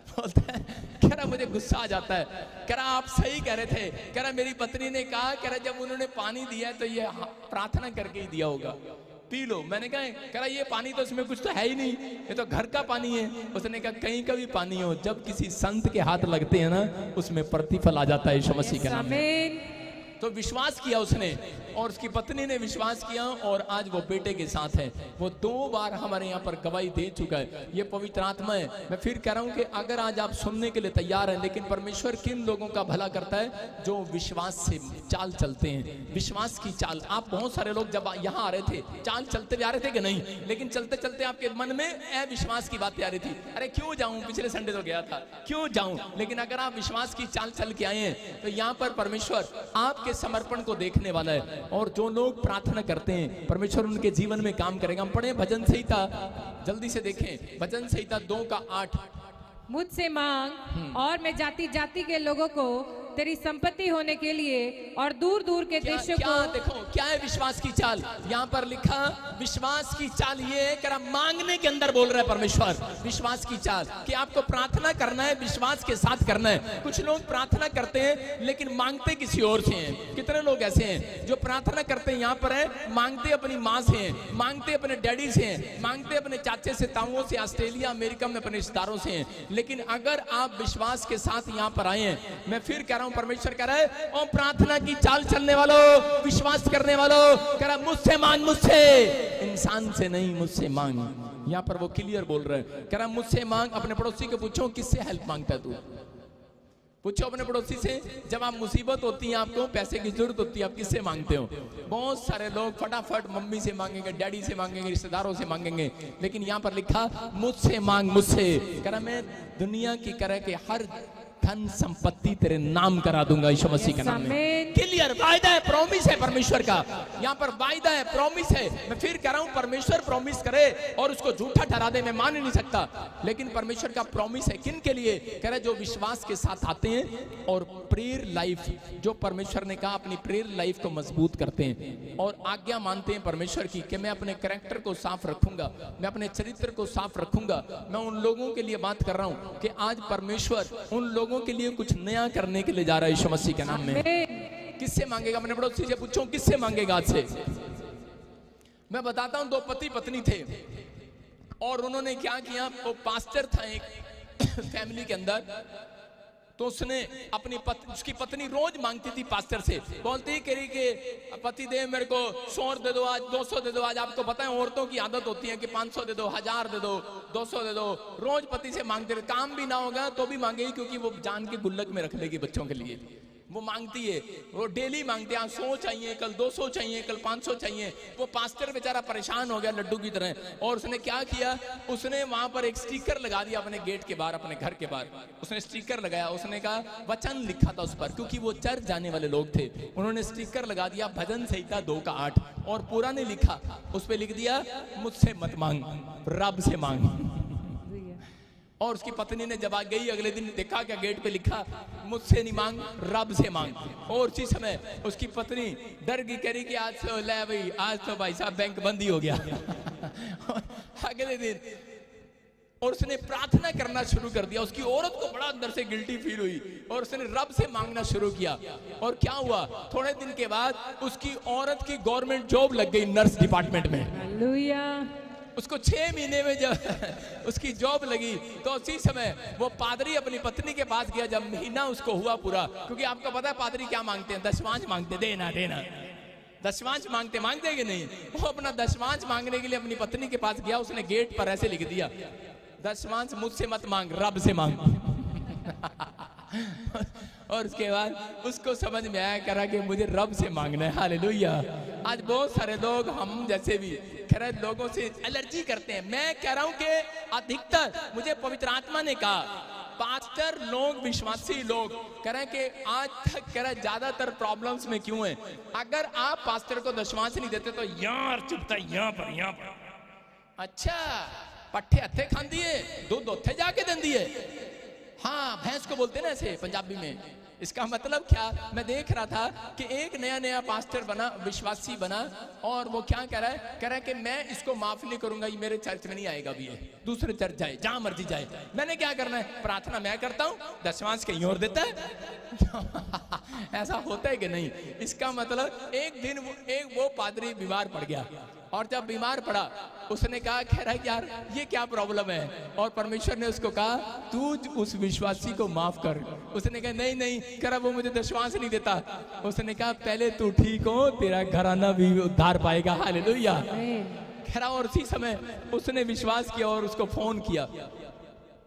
बोलता है। कह रहा मुझे गुस्सा आ जाता है। कह रहा आप सही कह रहे थे। कह रहा मेरी पत्नी ने कहा, कह रहा जब उन्होंने पानी दिया तो ये प्रार्थना करके ही दिया होगा, पी लो। मैंने कहा कह रहा ये पानी तो इसमें कुछ तो है ही नहीं, ये तो घर का पानी है। उसने कहा कहीं का भी पानी हो, जब किसी संत के हाथ लगते हैं ना, उसमें प्रतिफल आ जाता है यीशु मसीह के नाम में। तो विश्वास किया उसने, और उसकी पत्नी ने विश्वास किया, और आज वो बेटे के साथ है। वो 2 बार हमारे यहाँ पर गवाही दे चुका है। ये पवित्र आत्मा है। मैं फिर कह रहा हूँ कि अगर आज आप सुनने के लिए तैयार हैं, लेकिन परमेश्वर किन लोगों का भला करता है? जो विश्वास से चाल चलते हैं, विश्वास की चाल। आप बहुत सारे लोग जब यहाँ आ रहे थे, चाल चलते भी आ रहे थे कि नहीं, लेकिन चलते चलते आपके मन में अविश्वास की बातें आ रही थी। अरे क्यों जाऊं, पिछले संडे तो गया था, क्यों जाऊं? लेकिन अगर आप विश्वास की चाल चल के आए हैं, तो यहाँ पर परमेश्वर आप के समर्पण को देखने वाला है। और जो लोग प्रार्थना करते हैं, परमेश्वर उनके जीवन में काम करेगा। हम पढ़े भजन संहिता, जल्दी से देखें, भजन संहिता 2:8। मुझसे मांग और मैं जाति जाति के लोगों को तेरी संपत्ति होने के लिए और दूर दूर के देशों को। देखो क्या है विश्वास की चाल। यहाँ पर लिखा विश्वास की चाल ये है, कह रहा मांगने के अंदर बोल रहा है परमेश्वर। विश्वास की चाल कि आपको प्रार्थना करना है, विश्वास के साथ करना है। कुछ लोग प्रार्थना करते हैं लेकिन मांगते किसी और से हैं। कितने लोग ऐसे हैं जो प्रार्थना करते हैं, यहाँ पर है, मांगते अपनी माँ से हैं, मांगते अपने डैडी से हैं, मांगते अपने चाचे से, ताऊओं से, ऑस्ट्रेलिया अमेरिका में अपने रिश्तेदारों से हैं। लेकिन अगर आप विश्वास के साथ यहाँ पर आए हैं, मैं फिर कह रहा हूं, परमेश्वर कह रहा है और प्रार्थना की चाल चलने वालों, विश्वास करने वालों, कह रहा मुझसे मांग, मुझसे, इंसान से नहीं, मुझसे मांग। यहाँ पर वो क्लियर बोल रहे हैं, कह रहा मुझसे मांग। अपने पड़ोसी को पूछो किससे हेल्प मांगता है तू, पूछो अपने पड़ोसी से। जब आप मुसीबत होती है, आपको पैसे की जरूरत होती है, आप किससे मांगते हो? बहुत सारे लोग फटाफट मम्मी से मांगेंगे, डैडी से मांगेंगे, रिश्तेदारों से मांगेंगे। लेकिन यहाँ पर लिखा मुझसे मांग, मुझसे। कह रहा मैं दुनिया की तरह के हर धन संपत्ति तेरे नाम करा दूंगा यीशु मसीह के नाम में। क्लियर वायदा है, प्रॉमिस है परमेश्वर का, यहाँ पर वायदा है, प्रॉमिस है। मैं फिर कह रहा हूं, परमेश्वर प्रॉमिस करे और उसको झूठा ठहरा दे, मैं मान ही नहीं सकता, लेकिन परमेश्वर का प्रॉमिस है। किन के लिए कह रहा है? जो विश्वास के साथ आते हैं और प्रेयर लाइफ, जो परमेश्वर ने कहा अपनी प्रेयर लाइफ को मजबूत करते हैं और आज्ञा मानते हैं परमेश्वर की कि मैं अपने कैरेक्टर को साफ रखूंगा, मैं अपने चरित्र को साफ रखूंगा। मैं उन लोगों के लिए बात कर रहा हूं कि आज परमेश्वर उन लोगों के लिए कुछ नया करने के लिए जा रहा है यीशु मसीह के नाम में। किससे मांगेगा? मैंने पड़ोसी से पूछूं किससे मांगेगा आज से? मैं बताता हूं, दो पति पत्नी थे और उन्होंने क्या किया, वो पास्टर था एक फैमिली के अंदर, तो उसने अपनी उसकी पत्नी रोज मांगती थी पास्टर से, बोलती करी कि पति दे मेरे को 100 दे दो, आज 200 दे दो। आज आपको पता है औरतों की आदत होती है कि 500 दे दो, 1000 दे दो, 200 दे दो, रोज पति से मांगते रहे। काम भी ना होगा तो भी मांगेगी, क्योंकि वो जान के गुल्लक में रख लेगी बच्चों के लिए। वो मांगती है, वो डेली मांगते हैं, 100 चाहिए, कल 200 चाहिए, कल 500 चाहिए। वो पास्टर बेचारा परेशान हो गया लड्डू की तरह, और उसने क्या किया, उसने वहां पर एक स्टिकर लगा दिया अपने गेट के बाहर, अपने घर के बाहर उसने स्टिकर लगाया। उसने कहा, वचन लिखा था उस पर, क्योंकि वो चर्च जाने वाले लोग थे। उन्होंने स्टिकर लगा दिया भजन संहिता 2:8, और पूरा नहीं लिखा, उस पर लिख दिया मुझसे मत मांग, रब से मांग। और उसकी पत्नी ने जब आ गई अगले दिन देखा क्या गेट पे लिखा, मुझसे नहीं मांग, रब से मांग। और उसी समय उसकी पत्नी डर गई, कह रही कि आज तो ले भाई, आज तो भाई साहब बैंक बंद ही हो गया। अगले दिन और उसने प्रार्थना करना शुरू कर दिया। उसकी औरत को बड़ा अंदर से गिल्टी फील हुई और उसने रब से मांगना शुरू किया। और क्या हुआ, थोड़े दिन के बाद उसकी औरत की गवर्नमेंट जॉब लग गई, नर्स डिपार्टमेंट में। हालेलुया। उसको 6 महीने में जब उसकी जॉब लगी, तो उसी समय वो पादरी अपनी पत्नी के पास गया, जब महीना उसको हुआ पूरा। क्योंकि आपको पता है पादरी क्या मांगते हैं, दशमांश मांगते, देना देना, दशमांश मांगते, मांगते कि नहीं। वो अपना दशमांश मांगने के लिए अपनी पत्नी के पास गया, उसने गेट पर ऐसे लिख दिया, दशमांश मुझसे मत मांग, रब से मांग। और उसके बाद उसको समझ में आया, करा कि मुझे रब से मांगना है। हालेलुया। आज बहुत सारे लोग हम जैसे भी खैर लोगों से एलर्जी करते हैं। मैं कह रहा हूं कि अधिकतर, मुझे पवित्र आत्मा ने कहा, पास्टर लोग, विश्वासी लोग कह रहे हैं कि आज तक कह रहे हैं ज्यादातर प्रॉब्लम्स में क्यों है। अगर आप पास्टर को दशमांश नहीं देते तो यार चुपता यहाँ पर अच्छा पट्ठे हथे खांदी है, दूध उत्थे जाके देंदी है। हाँ, भैंस को बोलते ना ऐसे पंजाबी में। इसका मतलब क्या, मैं देख रहा था कि एक नया पास्टर बना, विश्वासी बना, और वो क्या कह रहा है, कह रहा है कि मैं इसको माफ नहीं करूंगा, ये मेरे चर्च में नहीं आएगा भी, ये दूसरे चर्च जाए, जहां मर्जी जाए। मैंने क्या करना है, प्रार्थना मैं करता हूं, दशमांश कहीं और देता है। ऐसा होता है कि नहीं। इसका मतलब एक दिन वो पादरी बीमार पड़ गया, और जब बीमार पड़ा उसने कहा, कह रहा है यार ये क्या प्रॉब्लम है, और परमेश्वर ने उसको कहा तू उस विश्वासी को माफ कर। उसने कहा नहीं नहीं, कह रहा वो मुझे दशमांश नहीं देता। उसने कहा पहले तू ठीक हो, तेरा घराना भी उद्धार पाएगा। हालेलुया। कह रहा, और उसी समय उसने विश्वास किया और उसको फोन किया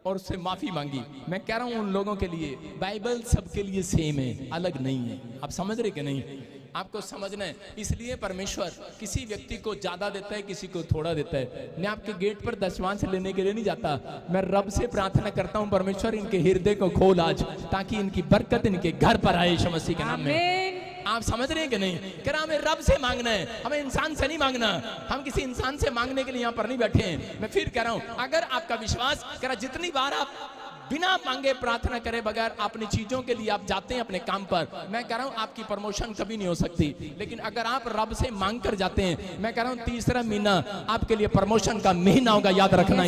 और उससे माफी मांगी। मैं कह रहा हूं उन लोगों के लिए, बाइबल सबके लिए सेम है, अलग नहीं है। आप समझ रहे कि नहीं? आपको समझना है। इसलिए परमेश्वर किसी व्यक्ति को ज्यादा देता है, किसी को थोड़ा देता है। मैं आपके गेट पर दशमांश लेने के लिए नहीं जाता, मैं रब से प्रार्थना करता हूं, परमेश्वर इनके हृदय को खोल आज, ताकि इनकी बरकत इनके घर पर आए यीशु मसीह के नाम में। आप समझ रहे हैं कि नहीं? कह रहा हमें रब से मांगना है, हमें इंसान से नहीं मांगना। हम किसी इंसान से मांगने के लिए यहाँ पर नहीं बैठे हैं। मैं फिर कह रहा हूं, अगर आपका विश्वास, कह रहा जितनी बार आप बिना मांगे प्रार्थना करे बगैर अपनी चीजों के लिए आप जाते हैं अपने काम पर, मैं कह रहा हूं आपकी प्रमोशन कभी नहीं हो सकती। लेकिन अगर आप रब से मांग कर जाते हैं, मैं कह रहा हूं तीसरा महीना आपके लिए प्रमोशन का महीना होगा, याद रखना।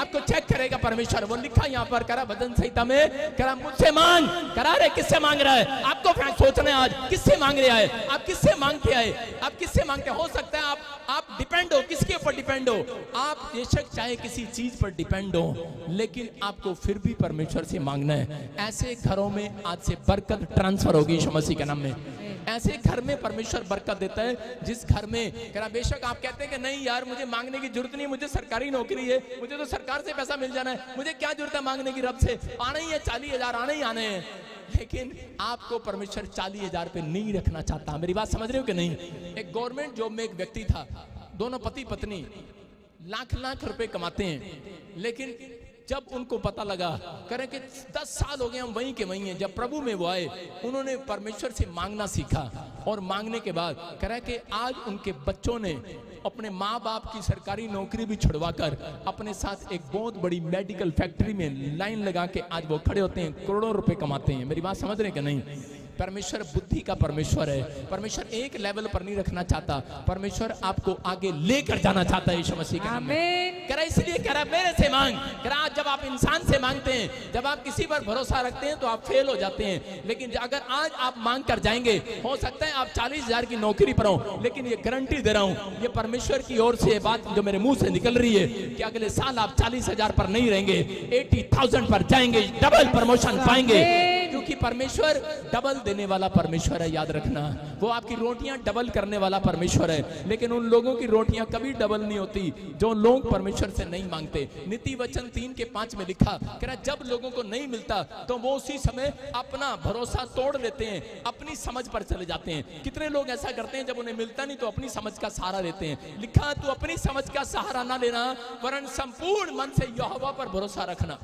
आपको चेक करेगा परमेश्वर। वो लिखा यहाँ पर, करा भजन संहिता में, करा मुझसे मांग, करा रहे किससे मांग रहा है। आपको सोचना है आज किससे मांग रहा है, आप किससे मांगते आए, आप किससे मांगते। हो सकता है आप डिपेंड हो, किसके ऊपर डिपेंड हो। आप बेशक चाहे किसी चीज पर डिपेंड हो, लेकिन आपको फिर भी परमेश्वर से मांगना है। ऐसे घरों में आज से बरकत ट्रांसफर होगी यीशु मसीह के नाम में। ऐसे घर में परमेश्वर बरकत देता है जिस घर में, करा बेशक आप कहते हैं कि नहीं यार मुझे मांगने की जरूरत नहीं, मुझे सरकारी नौकरी है, मुझे तो सरकार से पैसा मिल जाना है, मुझे क्या जरूरत है मांगने की। रब से आना ही है, 40,000 आने ही आने हैं। लेकिन आपको परमेश्वर 40,000 पे नहीं रखना चाहता। मेरी बात समझ रहे हो कि नहीं? एक गवर्नमेंट जॉब में एक व्यक्ति था, दोनों पति पत्नी लाख लाख रुपए कमाते हैं, लेकिन जब उनको पता लगा, कह रहे कि 10 साल हो गए हम वहीं के वहीं हैं, जब प्रभु में वो आए उन्होंने परमेश्वर से मांगना सीखा, और मांगने के बाद कह रहा है कि आज उनके बच्चों ने अपने माँ बाप की सरकारी नौकरी भी छुड़वाकर अपने साथ एक बहुत बड़ी मेडिकल फैक्ट्री में लाइन लगा के आज वो खड़े होते हैं, करोड़ों रुपए कमाते हैं। मेरी बात समझ रहे हैं कि नहीं? परमेश्वर बुद्धि का परमेश्वर है। परमेश्वर एक लेवल पर नहीं रखना चाहता, परमेश्वर आपको आगे लेकर जाना चाहता है यीशु मसीह के नाम में। कह रहा इसलिए कह रहा मेरे से मांग। कह रहा जब आप इंसान से मांगते हैं, जब आप किसी पर भरोसा रखते हैं तो आप फेल हो जाते हैं, लेकिन अगर आज आप मांग कर जाएंगे, हो सकता है आप 40,000 की नौकरी पर हो, लेकिन ये गारंटी दे रहा हूं, ये परमेश्वर की ओर से बात जो मेरे मुंह से निकल रही है कि अगले साल आप 40,000 पर नहीं रहेंगे, 80,000 पर जाएंगे, डबल प्रमोशन पाएंगे, क्योंकि परमेश्वर डबल देने वाला परमेश्वर है। याद रखना, वो आपकी रोटियां डबल करने वाला परमेश्वर है, लेकिन उन लोगों की रोटियां कभी डबल नहीं होती जो लोग परमेश्वर से नहीं मांगते। नीति वचन 3:5 में लिखा, कह रहा जब लोगों को नहीं मिलता तो वो उसी समय अपना भरोसा तोड़ लेते हैं, अपनी समझ पर चले जाते हैं। कितने लोग ऐसा करते हैं, जब उन्हें मिलता नहीं तो अपनी समझ का सहारा लेते हैं। लिखा तू अपनी समझ का सहारा ना लेना, वरन संपूर्ण मन से यहोवा पर भरोसा रखना।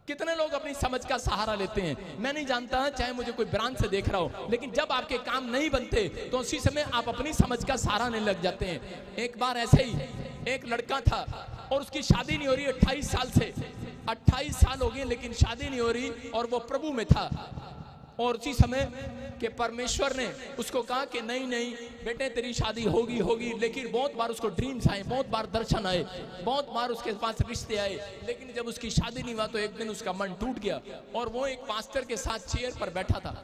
कितने लोग अपनी समझ का सहारा लेते हैं, मैं नहीं जानता, चाहे मुझे कोई ब्रांच से देख रहा हो, लेकिन जब आपके काम नहीं बनते तो उसी समय आप अपनी समझ का सहारा नहीं लग जाते हैं। एक बार ऐसे ही एक लड़का था और उसकी शादी नहीं हो रही, 28 साल से 28 साल हो गए लेकिन शादी नहीं हो रही, और वो प्रभु में था। और उसी समय के परमेश्वर ने उसको कहा कि नहीं नहीं बेटे तेरी शादी होगी होगी, लेकिन बहुत बार उसको ड्रीम्स आए, बहुत बार दर्शन आए, बहुत बार उसके पास रिश्ते आए, लेकिन जब उसकी शादी नहीं हुआ तो एक दिन उसका मन टूट गया और वो एक पास्टर के साथ चेयर पर बैठा था।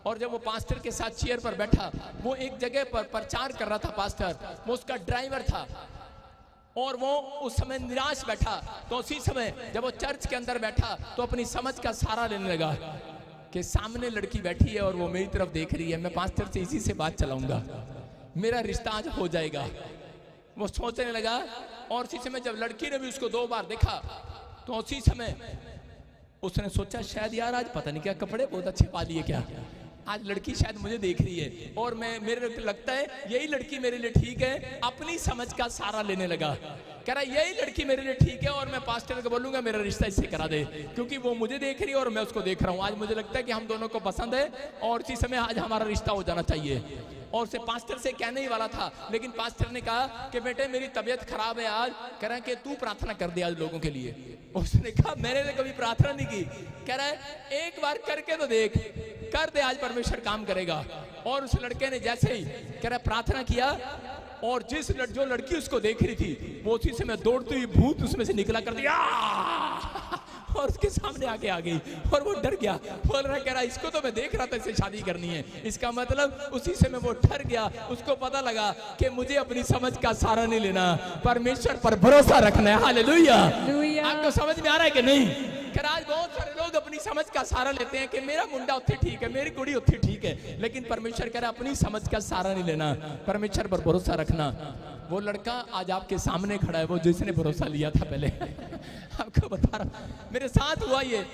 और जब वो पास्टर के साथ चेयर पर बैठा, वो एक जगह पर प्रचार कर रहा था पास्टर, वो उसका ड्राइवर था और वो उस समय निराश बैठा। तो उसी समय जब वो चर्च के अंदर बैठा तो अपनी समझ का सहारा लेने लगा कि सामने लड़की बैठी है और वो मेरी तरफ देख रही है, मैं पास्टर से इसी से बात चलाऊंगा, मेरा रिश्ता आज हो जाएगा, वो सोचने लगा। और उसी समय जब लड़की ने भी उसको 2 बार देखा तो उसी समय उसने सोचा शायद यार आज पता नहीं क्या कपड़े बहुत अच्छे पा लिए क्या, आज लड़की शायद मुझे देख रही है और मेरे लगता है यही लड़की मेरे लिए ठीक है। अपनी समझ का सहारा लेने लगा, कह रहा यही लड़की मेरे लिए ठीक है और मैं पास्टर को बोलूंगा मेरा रिश्ता इससे करा दे, क्योंकि वो मुझे देख रही है और मैं उसको देख रहा हूँ। आज मुझे लगता है कि हम दोनों को पसंद है और इसी समय आज हमारा रिश्ता हो जाना चाहिए। और उसे पास्टर से कहने ही वाला था, लेकिन पास्टर ने कहा कि बेटे मेरी तबीयत खराब है आज, कह रहा है कि तू प्रार्थना कर दे आज लोगों के लिए। उसने कहा मैंने तो कभी प्रार्थना नहीं की, कह रहा है एक बार करके तो देख, कर दे आज परमेश्वर काम करेगा। और उस लड़के ने जैसे ही कह रहा प्रार्थना किया और जो लड़की उसको देख रही थी वो उसी समय दौड़ती हुई भूत उसमें से निकला कर दिया और उसके सामने आके आ गई और वो डर गया, बोल रहा कह रहा इसको तो मैं देख रहा था इससे शादी करनी है। इसका मतलब उसी समय वो डर गया, उसको पता लगा कि मुझे अपनी समझ का सहारा नहीं लेना, परमेश्वर पर भरोसा रखना है। हालेलुया। आपको समझ में आ रहा है कि नहीं? आज बहुत सारे लोग अपनी समझ का सहारा लेते हैं कि मेरा मुंडा उत्थे ठीक है, मेरी कुड़ी उत्थे ठीक है, लेकिन परमेश्वर कह रहा अपनी समझ का सहारा नहीं लेना, परमेश्वर पर भरोसा रखना। वो लड़का आज आपके सामने खड़ा है, वो जिसने भरोसा लिया था पहले आपको बता रहा, मेरे साथ हुआ ये,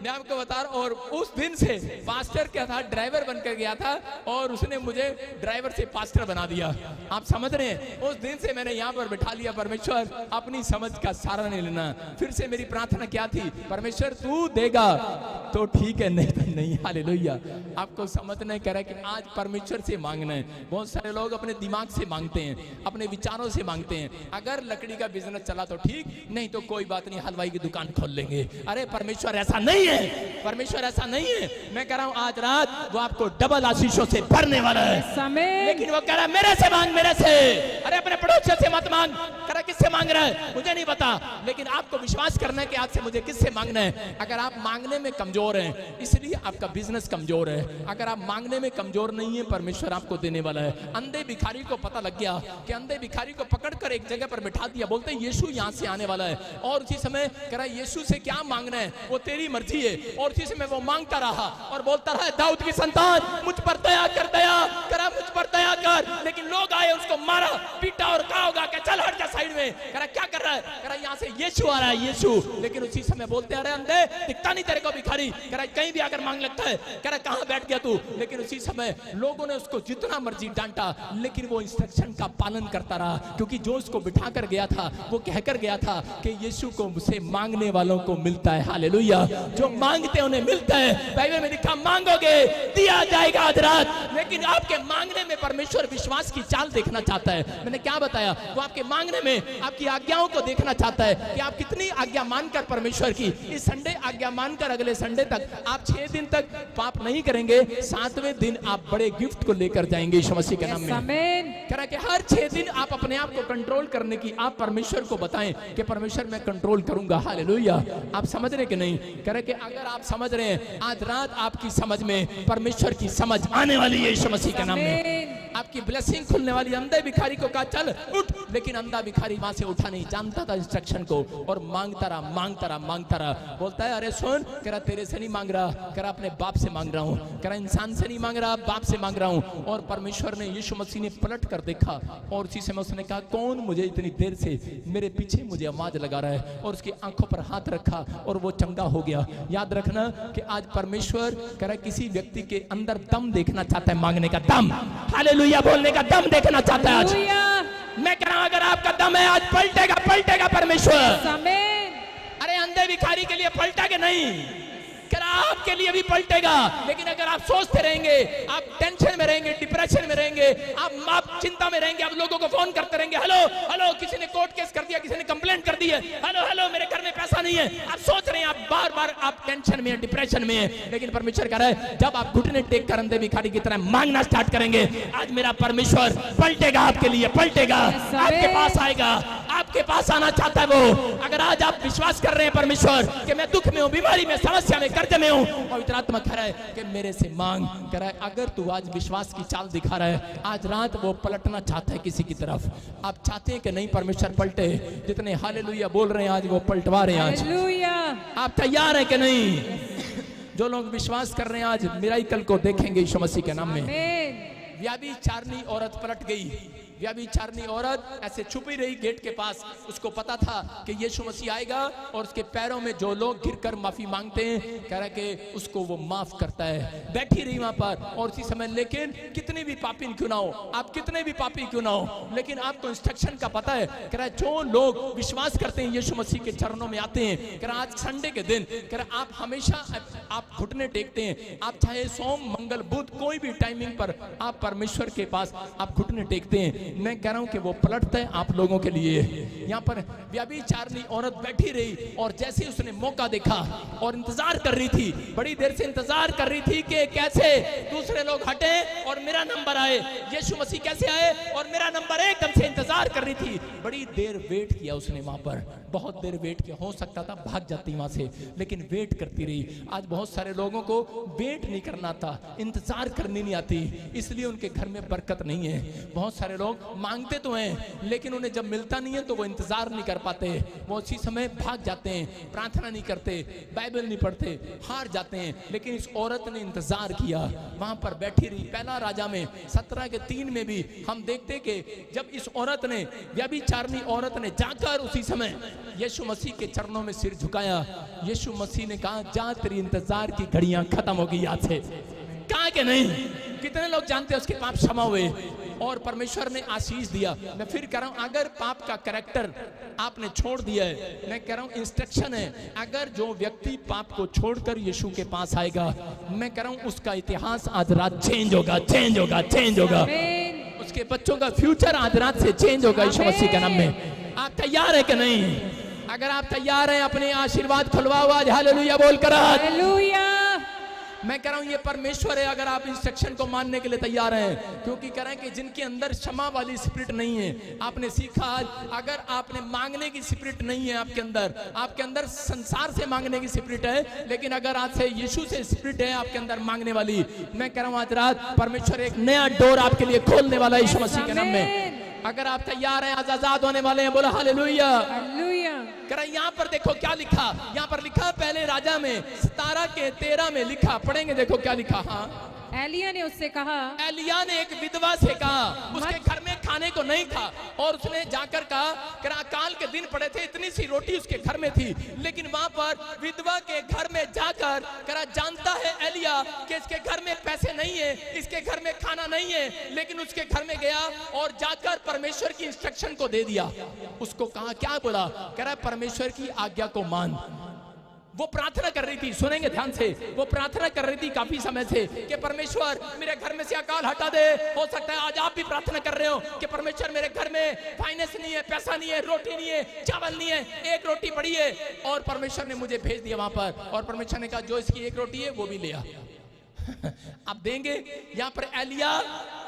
मैं आपको बता रहा हूं। और उस दिन से पास्टर क्या था, ड्राइवर बनकर गया था और उसने मुझे ड्राइवर से पास्टर बना दिया। आप समझ रहे हैं, उस दिन से मैंने यहाँ पर बैठा लिया, परमेश्वर अपनी समझ का सहारा नहीं लेना। फिर से मेरी प्रार्थना क्या थी, परमेश्वर तू देगा तो ठीक है, नहीं तो नहीं। हालेलुया। आपको समझना कह रहा है कि आज परमेश्वर से मांगना है। बहुत सारे लोग अपने दिमाग से मांगते हैं, अपने विचारों से मांगते हैं। अगर लकड़ी का बिजनेस चला तो ठीक, नहीं तो कोई बात नहीं, हलवाई की दुकान खोल लेंगे। अरे परमेश्वर ऐसा नहीं है, परमेश्वर ऐसा नहीं है। मैं कह रहा हूं आज रात वो आपको डबल आशीषों से भरने वाला है, लेकिन वो कह रहा है मेरे से मांग, मेरे से। अरे अपने पड़ोसी से मत मांग। कह रहा किससे मांग रहा है मुझे नहीं पता, लेकिन आपको विश्वास करना है कि आपसे मुझे किससे मांगना है। अगर आप मांगने में कमजोर हैं इसलिए आपका बिजनेस कमजोर है। अगर आप मांगने में कमजोर नहीं है, परमेश्वर आपको देने वाला है। अंधे भिखारी को पता लग गया कि अंधे भिखारी को पकड़कर एक जगह पर बिठा दिया, बोलते हैं यीशु यहाँ से आने वाला है। और उसी समय कह रहा यीशु से क्या मांगना है, वो तेरी मर्जी है। और उसी समय वो मांगता रहा और बोलता रहा दाऊद की संतान मुझ पर दया कर, दया करा मुझ पर दया कर। लेकिन लोग आए, उसको मारा पीटा और कहा होगा कि चल हट जा साइड में। कह रहा क्या कर रहा है, कह रहा यहाँ से यीशु आ रहा है, यीशु। लेकिन उसी समय बोलते अरे अंधे दिखता नहीं तेरे को भिखारी, कह रहा कहीं भी आकर मांग लगता है, कह रहा कहाँ बैठ गया तू। लेकिन उसी समय लोगों ने उसको जितना मर्जी डांटा, लेकिन वो इंस्ट्रक्शन का पालन करता रहा, क्योंकि जो उसको बिठा कर गया था वो कहकर गया था कि यीशु को मुझसे उसे मांगने वालों को मिलता है। हालेलुया। जो मांगते उन्हें मिलता है। बाइबल में लिखा मांगोगे दिया जाएगा आज रात। लेकिन आपके मांगने में परमेश्वर विश्वास की चाल देखना चाहता है। मैंने क्या बताया, वो आपके मांगने में आपकी आज्ञाओं को देखना चाहता है कि आप कितनी आज्ञा मानकर परमेश्वर की। इस संडे आज्ञा मानकर अगले संडे तक आप 6 दिन तक पाप नहीं करेंगे, 7वें दिन आप बड़े गिफ्ट को लेकर जाएंगे यीशु मसीह के नाम में। कह रहा कि हर 6 दिन आप अपने आप को कंट्रोल करने की आप परमेश्वर को बताएं कि परमेश्वर मैं कंट्रोल करूंगा। हालेलुया। आप समझ रहे कि नहीं? कह रहे कि अगर आप समझ रहे हैं, आज रात आपकी समझ में परमेश्वर की समझ आने वाली है यीशु मसीह के नाम में। आपकी ब्लेसिंग खुलने वाली। अंधे भिखारी को कहा चल उठ, लेकिन अंधा भिखारी वहां से उठा नहीं, जानता था इंस्ट्रक्शन को और मांगता रहा, मांगता रहा, मांगता रहा। बोलता है अरे सुन, कह रहा तेरे से नहीं मांग रहा, कह रहा अपने बाप से मांग रहा हूँ, कह रहा इंसान से नहीं मांग रहा, बाप से मांग रहा हूँ। और परमेश्वर ने, यीशु मसीह ने पलट कर देखा और उसी समय उसने कहा कौन मुझे इतनी देर से मेरे पीछे मुझे आवाज लगा रहा है, और उसकी आंखों पर हाथ रखा और वो चंगा हो गया। याद रखना कि आज परमेश्वर कह रहा किसी व्यक्ति के अंदर दम देखना चाहता है, मांगने का दम, हालेलुया बोलने का दम देखना चाहता है आज। मैं कह रहा हूं अगर आपका दम है आज पलटेगा, पलटेगा परमेश्वर। अरे अंधे भिखारी के लिए पलटा के नहीं, आपके लिए भी पलटेगा। लेकिन अगर आप सोचते रहेंगे, आप टेंशन में रहेंगे, डिप्रेशन में रहेंगे, आप चिंता में रहेंगे, आप लोगों को फोन करते रहेंगे, हेलो हेलो किसी ने कोर्ट केस कर दिया, किसी ने कंप्लेंट कर दी है, हेलो हेलो मेरे घर में पैसा नहीं है। आप सोच रहे हैं, आप बार बार आप टेंशन में, डिप्रेशन में है। लेकिन परमेश्वर कह रहा है जब आप घुटने टेक कर अंधे भिखारी की तरह मांगना स्टार्ट करेंगे, आज मेरा परमेश्वर पलटेगा आपके लिए, पलटेगा, आपके पास आएगा, आपके पास आना चाहता है वो। अगर आज आप विश्वास कर रहे हैं परमेश्वर कि मैं दुख में हूं, बीमारी में, समस्या में, कर्ज में हूं, पवित्र आत्मा कह रहा है कि मेरे से मांग। कह रहा है अगर तू आज विश्वास की चाल दिखा रहा है, आज रात वो पलटना चाहता है किसी की तरफ। आप चाहते हैं कि नहीं परमेश्वर पलटे? जितने हालेलुया बोल रहे हैं आज वो पलटवा रहे हैं आज। आप तैयार हैं कि नहीं? जो लोग विश्वास कर रहे हैं आज मिराकल को देखेंगे यीशु मसीह के नाम में। व्यभिचारिणी औरत पलट गई। व्यभिचारिणी औरत ऐसे छुपी रही गेट के पास। उसको पता था कि यीशु मसीह आएगा और उसके पैरों में जो लोग गिरकर माफी मांगते हैं, कह रहा कि उसको वो माफ करता है। बैठी रही वहां पर और उसी समय, लेकिन कितने भी पापी क्यों ना हो, आप कितने भी पापी क्यों ना हो, लेकिन आपको इंस्ट्रक्शन का पता है। कह रहा है जो लोग विश्वास करते हैं यीशु मसीह के चरणों में आते हैं, कह रहा आज संडे के दिन, कह रहा आप हमेशा आप घुटने टेकते हैं। आप चाहे सोम मंगल बुध कोई भी टाइमिंग पर आप परमेश्वर के पास आप घुटने टेकते हैं। मैं कह रहा हूं कि वो पलटता है आप लोगों के लिए। यहाँ पर व्यभिचारिणी औरत बैठी रही और जैसे उसने मौका देखा और इंतजार कर रही थी, बड़ी देर से इंतजार कर रही थी कि कैसे दूसरे लोग हटे और मेरा नंबर आए, यीशु मसीह कैसे आए और मेरा नंबर, एकदम से इंतजार कर रही थी। बड़ी देर वेट किया उसने वहां पर, बहुत देर वेट किया। हो सकता था भाग जाती वहां से, लेकिन वेट करती रही। आज बहुत सारे लोगों को वेट नहीं करना आता, इंतजार करनी नहीं आती, इसलिए उनके घर में बरकत नहीं है। बहुत सारे लोग मांगते तो हैं, लेकिन उन्हें जब मिलता नहीं है तो वो इंतजार नहीं कर पाते, वो उसी समय भाग जाते हैं, प्रार्थना नहीं करते, बाइबल नहीं पढ़ते, हार जाते हैं। लेकिन इस औरत ने इंतजार किया, वहां पर बैठी रही। पहला राजा में 17:3 में भी हम देखते कि जब इस औरत ने, व्यभिचारिणी औरत ने जाकर उसी समय यीशु मसीह के चरणों में सिर झुकाया, यीशु मसीह ने कहा जा तेरी इंतजार की घड़ियां खत्म हो गई आज से। कहा कि नहीं? कितने लोग जानते हैं उसके पाप क्षमा हुए और परमेश्वर ने आशीष दिया। मैं फिर कह रहा हूं अगर पाप का कैरेक्टर आपने छोड़ दिया है, मैं कह रहा हूं इंस्ट्रक्शन है, अगर जो व्यक्ति पाप को छोड़कर यीशु के पास आएगा, मैं कह रहा हूं उसका इतिहास आज रात चेंज होगा, चेंज होगा, चेंज होगा। उसके बच्चों का फ्यूचर आज रात से चेंज होगा यीशु मसीह के नाम में। आप तैयार है कि नहीं? अगर आप तैयार हैं अपने आशीर्वाद खुलवाओ आज हालेलुया बोलकर। हालेलुया। मैं कह रहा हूं ये परमेश्वर है अगर आप इंस्ट्रक्शन को मानने के लिए तैयार हैं, क्योंकि कह रहे हैं कि जिनके अंदर क्षमा वाली स्पिरिट नहीं है। आपने सीखा आज, अगर आपने मांगने की स्पिरिट नहीं है आपके अंदर संसार से मांगने की स्पिरिट है, लेकिन अगर आज से यीशु से स्पिरिट है आपके अंदर मांगने वाली, मैं कह रहा हूं आज रात परमेश्वर एक नया डोर आपके लिए खोलने वाला है यीशु मसीह के नाम में। अगर आप तैयार हैं आज आजाद होने वाले हैं, बोला हालेलुया। यहाँ पर देखो क्या लिखा, यहाँ पर लिखा पहले राजा में 17:13 में लिखा, पढ़ेंगे देखो क्या लिखा। हाँ, एलिया ने उससे कहा, एलिया ने एक विधवा से कहा, उसके घर में खाने को नहीं था और उसने जाकर कहा कि अकाल के दिन पड़े थे, इतनी सी रोटी उसके घर में थी, लेकिन वहां पर विधवा के घर में जाकर करा जानता है एलिया कि इसके घर में पैसे नहीं है, इसके घर में खाना नहीं है, लेकिन उसके घर में गया और जाकर परमेश्वर की इंस्ट्रक्शन को दे दिया। उसको कहा, क्या बोला, कह रहा परमेश्वर की आज्ञा को मान। वो प्रार्थना कर रही थी, सुनेंगे ध्यान से, वो प्रार्थना कर रही थी काफी समय से कि परमेश्वर मेरे घर में से अकाल हटा दे। हो सकता है आज आप भी प्रार्थना कर रहे हो कि परमेश्वर मेरे घर में फाइनेंस नहीं है, पैसा नहीं है, रोटी नहीं है, चावल नहीं है, एक रोटी पड़ी है और परमेश्वर ने मुझे भेज दिया वहां पर, और परमेश्वर ने कहा जो इसकी एक रोटी है वो भी ले आ। आप देंगे। यहाँ पर एलिया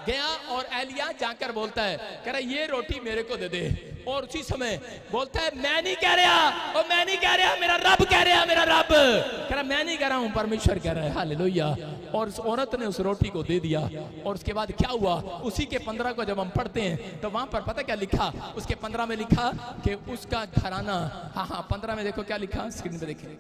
गया और एलिया जाकर बोलता है, कह रहा ये रोटी मेरे को दे दे, और उसी समय बोलता है मैं नहीं कह रहा, और मैं नहीं कह रहा, मेरा रब कह रहा, मेरा रब कह रहा, मैं नहीं कह रहा हूं, परमेश्वर कह रहा है। हालेलुया। और उस औरत ने उस रोटी को दे दिया। और उसके बाद क्या हुआ, उसी के 15 को जब हम पढ़ते हैं तो वहां पर पता क्या लिखा, उसके 15 में लिखा कि उसका घराना, हाँ 15 में देखो क्या लिखा, स्क्रीन पे देखिए।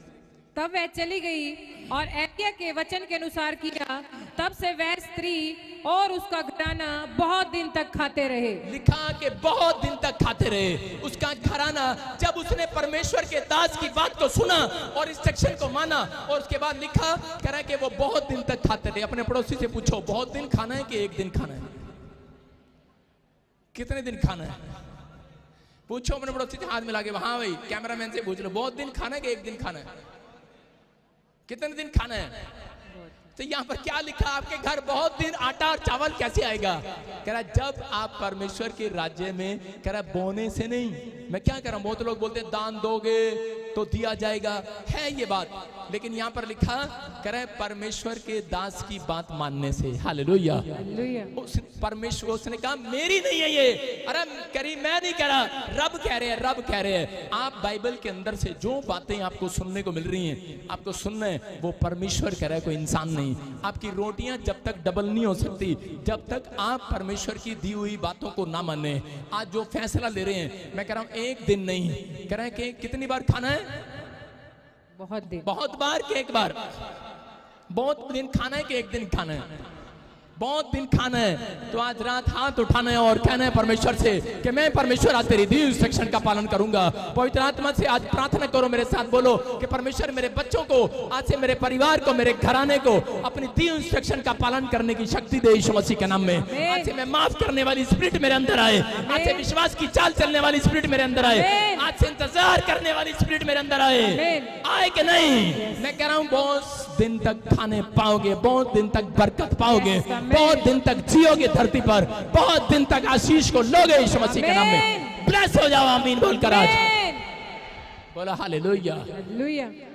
तब वह चली गई और एलिया के वचन के अनुसार किया। तब से वह स्त्री और उसका घराना बहुत दिन तक खाते रहे। लिखा कि बहुत दिन तक खाते रहे उसका घराना। जब उसने परमेश्वर के दास की बात को सुना और इंस्ट्रक्शन को माना, और उसके बाद लिखा कह रहा है कि वो बहुत दिन तक खाते रहे। अपने पड़ोसी से पूछो, बहुत दिन खाना है कि एक दिन खाना है? कितने दिन खाना है? पूछो अपने पड़ोसी से, हाथ मिला के। हाँ भाई, कैमरामैन से पूछ लो, बहुत दिन खाना है कि एक दिन खाना है? कितने दिन खाना है? तो यहाँ पर क्या लिखा, आपके घर बहुत दिन आटा और चावल कैसे आएगा? कह रहा जब आप परमेश्वर के राज्य में, कह रहा बोने से नहीं। मैं क्या कर रहा हूं, बहुत लोग बोलते हैं दान दोगे तो दिया जाएगा, है ये बात, लेकिन यहाँ पर लिखा कह रहा है परमेश्वर के दास की बात मानने से। हालेलुया। परमेश्वर, उसने कहा मेरी नहीं है ये, अरे करी मैं नहीं कह रहा, रब कह रहे हैं, रब कह रहे हैं। आप बाइबल के अंदर से जो बातें आपको सुनने को मिल रही हैं, आपको सुनना है, वो परमेश्वर कह रहा है, कोई इंसान नहीं। आपकी रोटियां जब तक डबल नहीं हो सकती, जब तक आप परमेश्वर की दी हुई बातों को ना माने। आज जो फैसला ले रहे हैं, मैं कह रहा हूं एक दिन नहीं, कह रहा है कि कितनी बार खाना है? बहुत दिन, बहुत बार कि एक बार? बहुत दिन खाना है कि एक दिन खाना है? बहुत दिन खाना है। तो आज रात हाथ उठाना है और कहना है परमेश्वर से कि मैं परमेश्वर आज तेरी दी इंस्ट्रक्शन का पालन करूंगा। पवित्र आत्मा से आज प्रार्थना करो, मेरे साथ बोलो कि परमेश्वर मेरे बच्चों को, आज से मेरे परिवार को, मेरे घराने को अपनी दी इंस्ट्रक्शन का पालन करने की शक्ति दे यीशु मसीह के नाम में। आज से मैं माफ करने वाली स्पिरिट मेरे अंदर आए, आज से विश्वास की चाल चलने वाली स्पिरिट मेरे अंदर आए, आज से इंतजार करने वाली स्पिरिट मेरे अंदर आए कि नहीं? मैं कह रहा हूँ बहुत दिन तक खाने पाओगे, बहुत दिन तक बरकत पाओगे, बहुत दिन तक जियोगे धरती पर, बहुत दिन तक आशीष को लोगे यीशु मसीह के नाम में। ब्लेस हो जाओ, आमीन बोलकर आज बोला हालेलुया।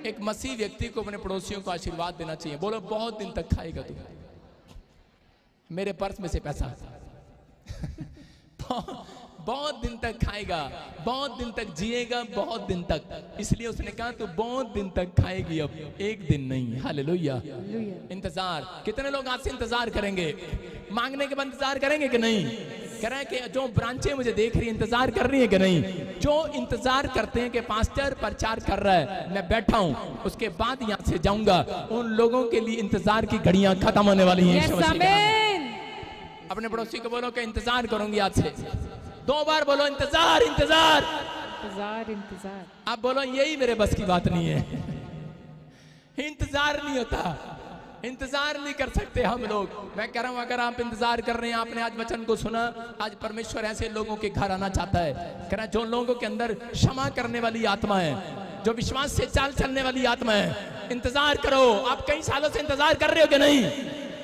एक मसीह व्यक्ति को अपने पड़ोसियों को आशीर्वाद देना चाहिए। बोलो बहुत दिन तक खाएगा तू, मेरे पर्स में से पैसा बहुत दिन तक खाएगा, बहुत दिन तक जिएगा, बहुत दिन तक। इसलिए उसने कहा तू बहुत दिन तक खाएगी, अब एक दिन नहीं। हालेलुया। इंतजार, कितने लोग आज से इंतजार करेंगे? मांगने के बाद इंतजार करेंगे कि नहीं? कह रहे हैं कि जो ब्रांचें मुझे देख रही है, इंतजार कर रही है कि नहीं? जो इंतजार करते हैं कि पास्टर प्रचार कर रहा है, मैं बैठा हूं, उसके बाद यहां से जाऊंगा, उन लोगों के लिए इंतजार की घड़ियां खत्म होने वाली हैं। अपने पड़ोसी को बोलो कि इंतजार करूंगी आज से। 2 बार बोलो इंतजार, इंतजार, इंतजार, इंतजार। आप बोलो यही मेरे बस की बात नहीं है। इंतजार नहीं होता, इंतजार नहीं कर सकते हम लोग। मैं कह रहा हूं अगर आप इंतजार कर रहे हैं, आपने आज वचन को सुना, आज परमेश्वर ऐसे लोगों के घर आना चाहता है। कह रहा जो लोगों के अंदर क्षमा करने वाली आत्मा है, जो विश्वास से चाल चलने वाली आत्मा है, इंतजार करो। आप कई सालों से इंतजार कर रहे हो कि नहीं?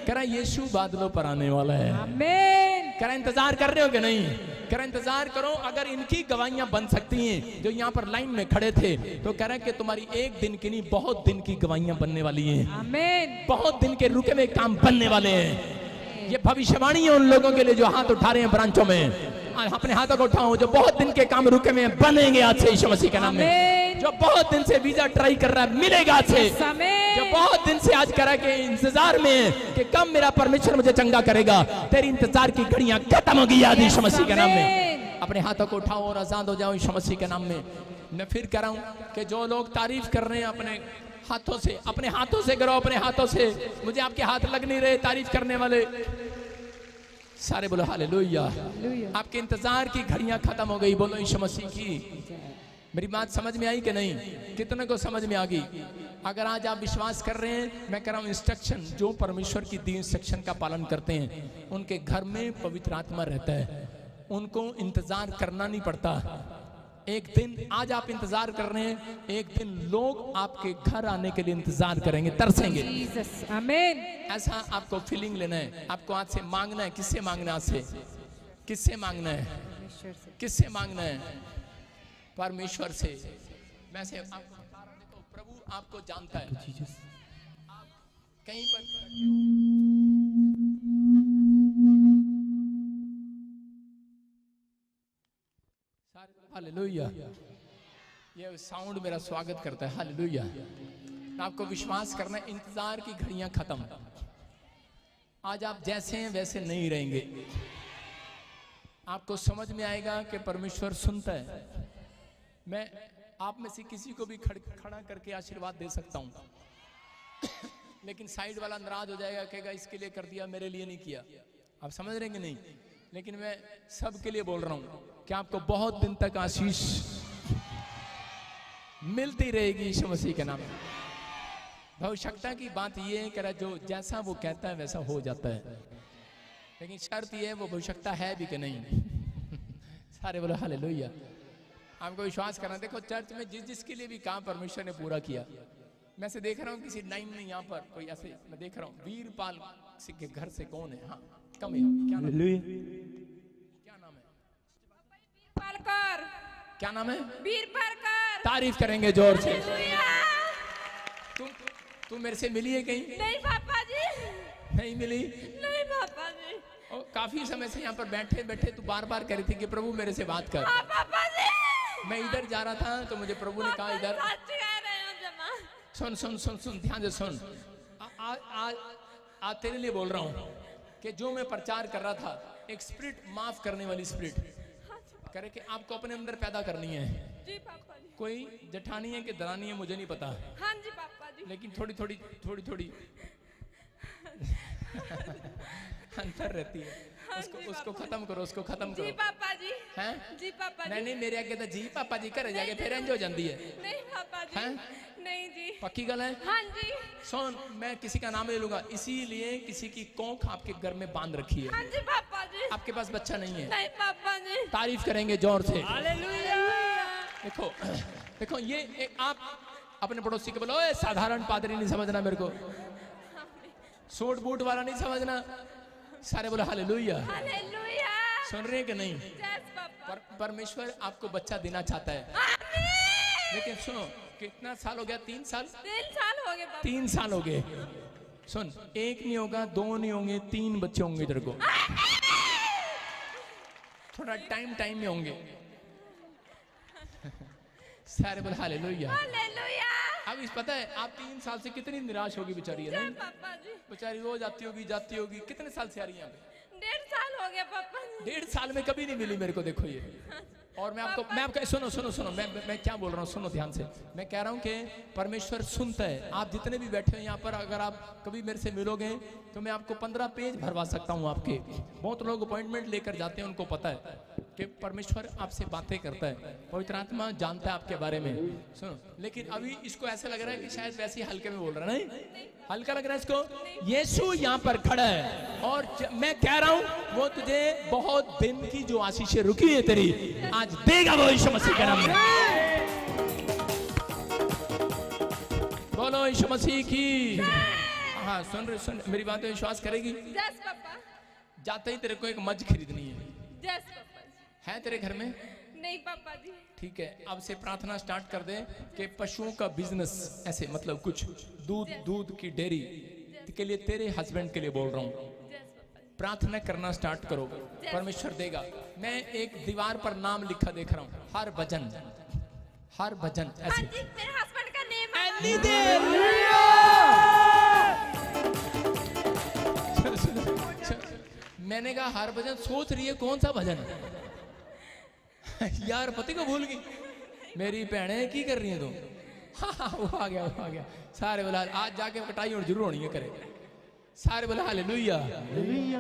कह रहा यीशु बादलों पर आने वाला है। आमीन। कह रहा इंतजार कर रहे हो कि नहीं? कह रहा इंतजार करो। अगर इनकी गवाहियां बन सकती हैं जो यहाँ पर लाइन में खड़े थे, तो कह रहा है कि तुम्हारी एक दिन की नहीं, बहुत दिन की गवाहियां बनने वाली हैं। आमीन। बहुत दिन के रुके हुए काम बनने वाले हैं। ये भविष्यवाणी है उन लोगों के लिए जो हाथ उठा रहे हैं ब्रांचों में। अपने हाथों को उठाओ जो बहुत दिन के काम रुके में बनेंगे आज से यीशु मसीह के नाम में। जो बहुत दिन से वीजा ट्राई कर रहा है, मिलेगा आज से। जो बहुत दिन से आज करा के इंतजार में कि कब मेरा परमेश्वर मुझे चंगा करेगा, तेरी इंतजार की घड़ियां खत्म होगी आज यीशु मसीह के नाम में। अपने हाथों को उठाओ और आजाद हो जाओ यीशु मसीह के नाम में। मैं फिर कह रहा हूं कि जो लोग तारीफ कर रहे हैं अपने हाथों से, अपने हाथों से करो, अपने हाथों से। मुझे आपके हाथ लग नहीं रहे तारीफ करने वाले। सारे बोलो हालेलुया। हालेलुया। आपके इंतजार की घड़ियां खत्म हो गई, बोलो यीशु मसीह की। मेरी बात समझ में आई कि नहीं? कितने को समझ में आ गई? अगर आज आप विश्वास कर रहे हैं, मैं कह रहा हूं इंस्ट्रक्शन, जो परमेश्वर की दी इंस्ट्रक्शन का पालन करते हैं उनके घर में पवित्र आत्मा रहता है, उनको इंतजार करना नहीं पड़ता। एक दिन आज आप इंतजार कर रहे हैं, एक दिन लोग आपके घर आने के लिए इंतजार करेंगे, तरसेंगे। जीसस, आमीन। ऐसा आपको फीलिंग लेना है। आपको आज से मांगना है। किससे मांगना है? आज से किससे मांगना है? परमेश्वर से। किससे मांगना है? परमेश्वर से। मैं से आपको बता रहा हूं, देखो प्रभु आपको जानता है। आप कहीं पर हालेलुया। ये साउंड मेरा स्वागत करता है। हालेलुया। आपको विश्वास करना है, इंतजार की घड़ियां खत्म। आज आप जैसे हैं वैसे नहीं रहेंगे। आपको समझ में आएगा कि परमेश्वर सुनता है। मैं आप में से किसी को भी खड़ा करके आशीर्वाद दे सकता हूं, लेकिन साइड वाला नाराज हो जाएगा, कहेगा इसके लिए कर दिया, मेरे लिए नहीं किया। आप समझ रहे हैं कि नहीं? लेकिन मैं सबके लिए बोल रहा हूं कि आपको बहुत दिन तक आशीष मिलती रहेगी यीशु मसीह के नाम में। भविष्यता की बात ये है कि जो जैसा वो कहता है वैसा हो जाता है, लेकिन शर्त ये है वो भविष्यता है भी कि नहीं। सारे बोलो हालेलुया। आपको विश्वास करना। देखो चर्च में जिस जिसके लिए भी काम परमेश्वर ने पूरा किया। मैं से देख रहा हूँ किसी नाइन में यहाँ पर कोई ऐसे, मैं देख रहा हूँ वीरपाल के घर से कौन है? हाँ कम है। क्या नाम है? क्या नाम है? वीरपालकर। क्या नाम है? वीरपालकर। तारीफ करेंगे जोर से। तुम मेरे से मिली है कहीं? नहीं पापा जी। नहीं मिली? नहीं पापा जी। और काफी समय से यहाँ पर बैठे बैठे तू बार बार कह रही थी कि प्रभु मेरे से बात कर। हाँ पापा जी। मैं इधर जा रहा था तो मुझे प्रभु ने कहा इधर सुन सुन सुन सुन, ध्यान से सुन। आज तेरे लिए बोल रहा हूँ कि जो मैं प्रचार कर रहा था, एक स्पिरिट, माफ करने वाली स्पिरिट करे कि आपको अपने अंदर पैदा करनी है। जी पापा जी। कोई जठानी है कि दरानी है मुझे नहीं पता। हाँ जी पापा जी। लेकिन थोड़ी थोड़ी अंतर रहती है। उसको खत्म करो, उसको खत्म करो। जी पापा जी। हैं? जी पापा जी। नहीं मेरे आगे तो जी पापा जी करे जाके फिर इंज हो जाती है। नहीं पापा जी। हैं? नहीं जी। पक्की गल है? हाँ जी। सुन, मैं किसी का नाम ले लूंगा, इसीलिए किसी की कोख आपके घर में बांध रखी है। हाँ जी पापा जी। आपके पास बच्चा नहीं है। नहीं पापा जी। तारीफ करेंगे जोर से। हालेलुया। देखो देखो ये आप अपने पड़ोसी को बोलो, साधारण पादरी नहीं समझना, मेरे को सूट बूट वाला नहीं समझना। सारे बोलो हालेलुया। हालेलुया। सुन रहे हैं कि नहीं? Yes papa. परमेश्वर आपको बच्चा देना चाहता है। आमीन। लेकिन सुनो, कितना साल हो गया? 3 साल? 3 साल हो गए पापा। 3 साल हो गए। सुन, 1 नहीं होगा, 2 नहीं होंगे, 3 बच्चे होंगे तेरे को। थोड़ा टाइम में होंगे। सारे बोल हालेलुया। हालेलुया। अब इस पता है आप 3 साल से कितनी निराश होगी बेचारी है ना? पापा जी। बेचारी रोज आती होगी। कितने साल से आ रही है यहाँ पे? 1.5 साल हो गया पापा जी। 1.5 साल में कभी नहीं मिली मेरे को। देखो ये, और मैं आपको सुनो मैं क्या बोल रहा हूँ, सुनो ध्यान से। मैं कह रहा हूँ कि परमेश्वर सुनता है। आप जितने भी बैठे हो यहाँ पर, अगर आप कभी मेरे से मिलोगे तो मैं आपको 15 पेज भरवा सकता हूँ आपके। बहुत लोग अपॉइंटमेंट लेकर जाते हैं, उनको पता है कि परमेश्वर आपसे बातें करता है, पवित्र आत्मा जानता है आपके बारे में। सुनो, लेकिन अभी इसको ऐसा लग रहा है कि शायद वैसे ही हल्के में बोल रहा है। नहीं, हल्का लग रहा है इसको। यीशु यहाँ पर खड़ा है और मैं कह रहा हूँ वो तुझे बहुत दिन की जो आशीषें रुकी है तेरी, आज देगा वो यीशु मसीह के नाम में। बोलो यीशु मसीह की। हाँ सुन मेरी बात पे विश्वास करेगी? Yes papa. जाते ही तेरे को एक मज खरीदनी है। यस पापा जी। है तेरे घर में? नहीं पापा जी। ठीक है, अब से प्रार्थना स्टार्ट कर दे कि पशुओं का बिजनेस, ऐसे मतलब कुछ दूध की डेयरी के लिए तेरे हस्बैंड के लिए बोल रहा हूँ। प्रार्थना करना स्टार्ट करो, परमेश्वर देगा। मैं एक दीवार पर नाम लिखा देख रहा हूँ, हर भजन ऐसे। हाँ जी, मेरे हस्बैंड का नेम है। मैंने कहा हर भजन, सोच रही है कौन सा भजन यार पति को भूल गई। मेरी भैने की कर रही है तुम? हाँ वो आ गया। सारे बोला आज जाके कटाई और जरूर होनी है करे। सारे बोले हालेलुया।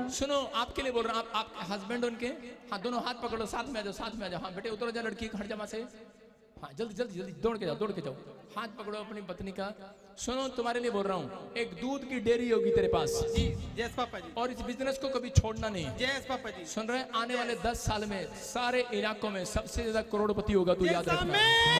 सुनो आपके लिए बोल रहा हूँ, आप हस्बैंड उनके, हाँ दोनों हाथ पकड़ो, साथ में आ जाओ, साथ में आ जाओ। हाँ बेटे उतर जा, लड़की हट जा वहां से। हाँ जल्दी जल्दी जल्दी दौड़ के जाओ, दौड़ के जाओ। हाथ पकड़ो अपनी पत्नी का। सुनो तुम्हारे लिए बोल रहा हूँ, एक दूध की डेयरी होगी तेरे पास जी। यस पापा जी। और इस बिजनेस को कभी छोड़ना नहीं। यस पापा जी। सुन रहे, आने वाले 10 साल में सारे इलाकों में सबसे ज्यादा करोड़पति होगा, तू याद रखना।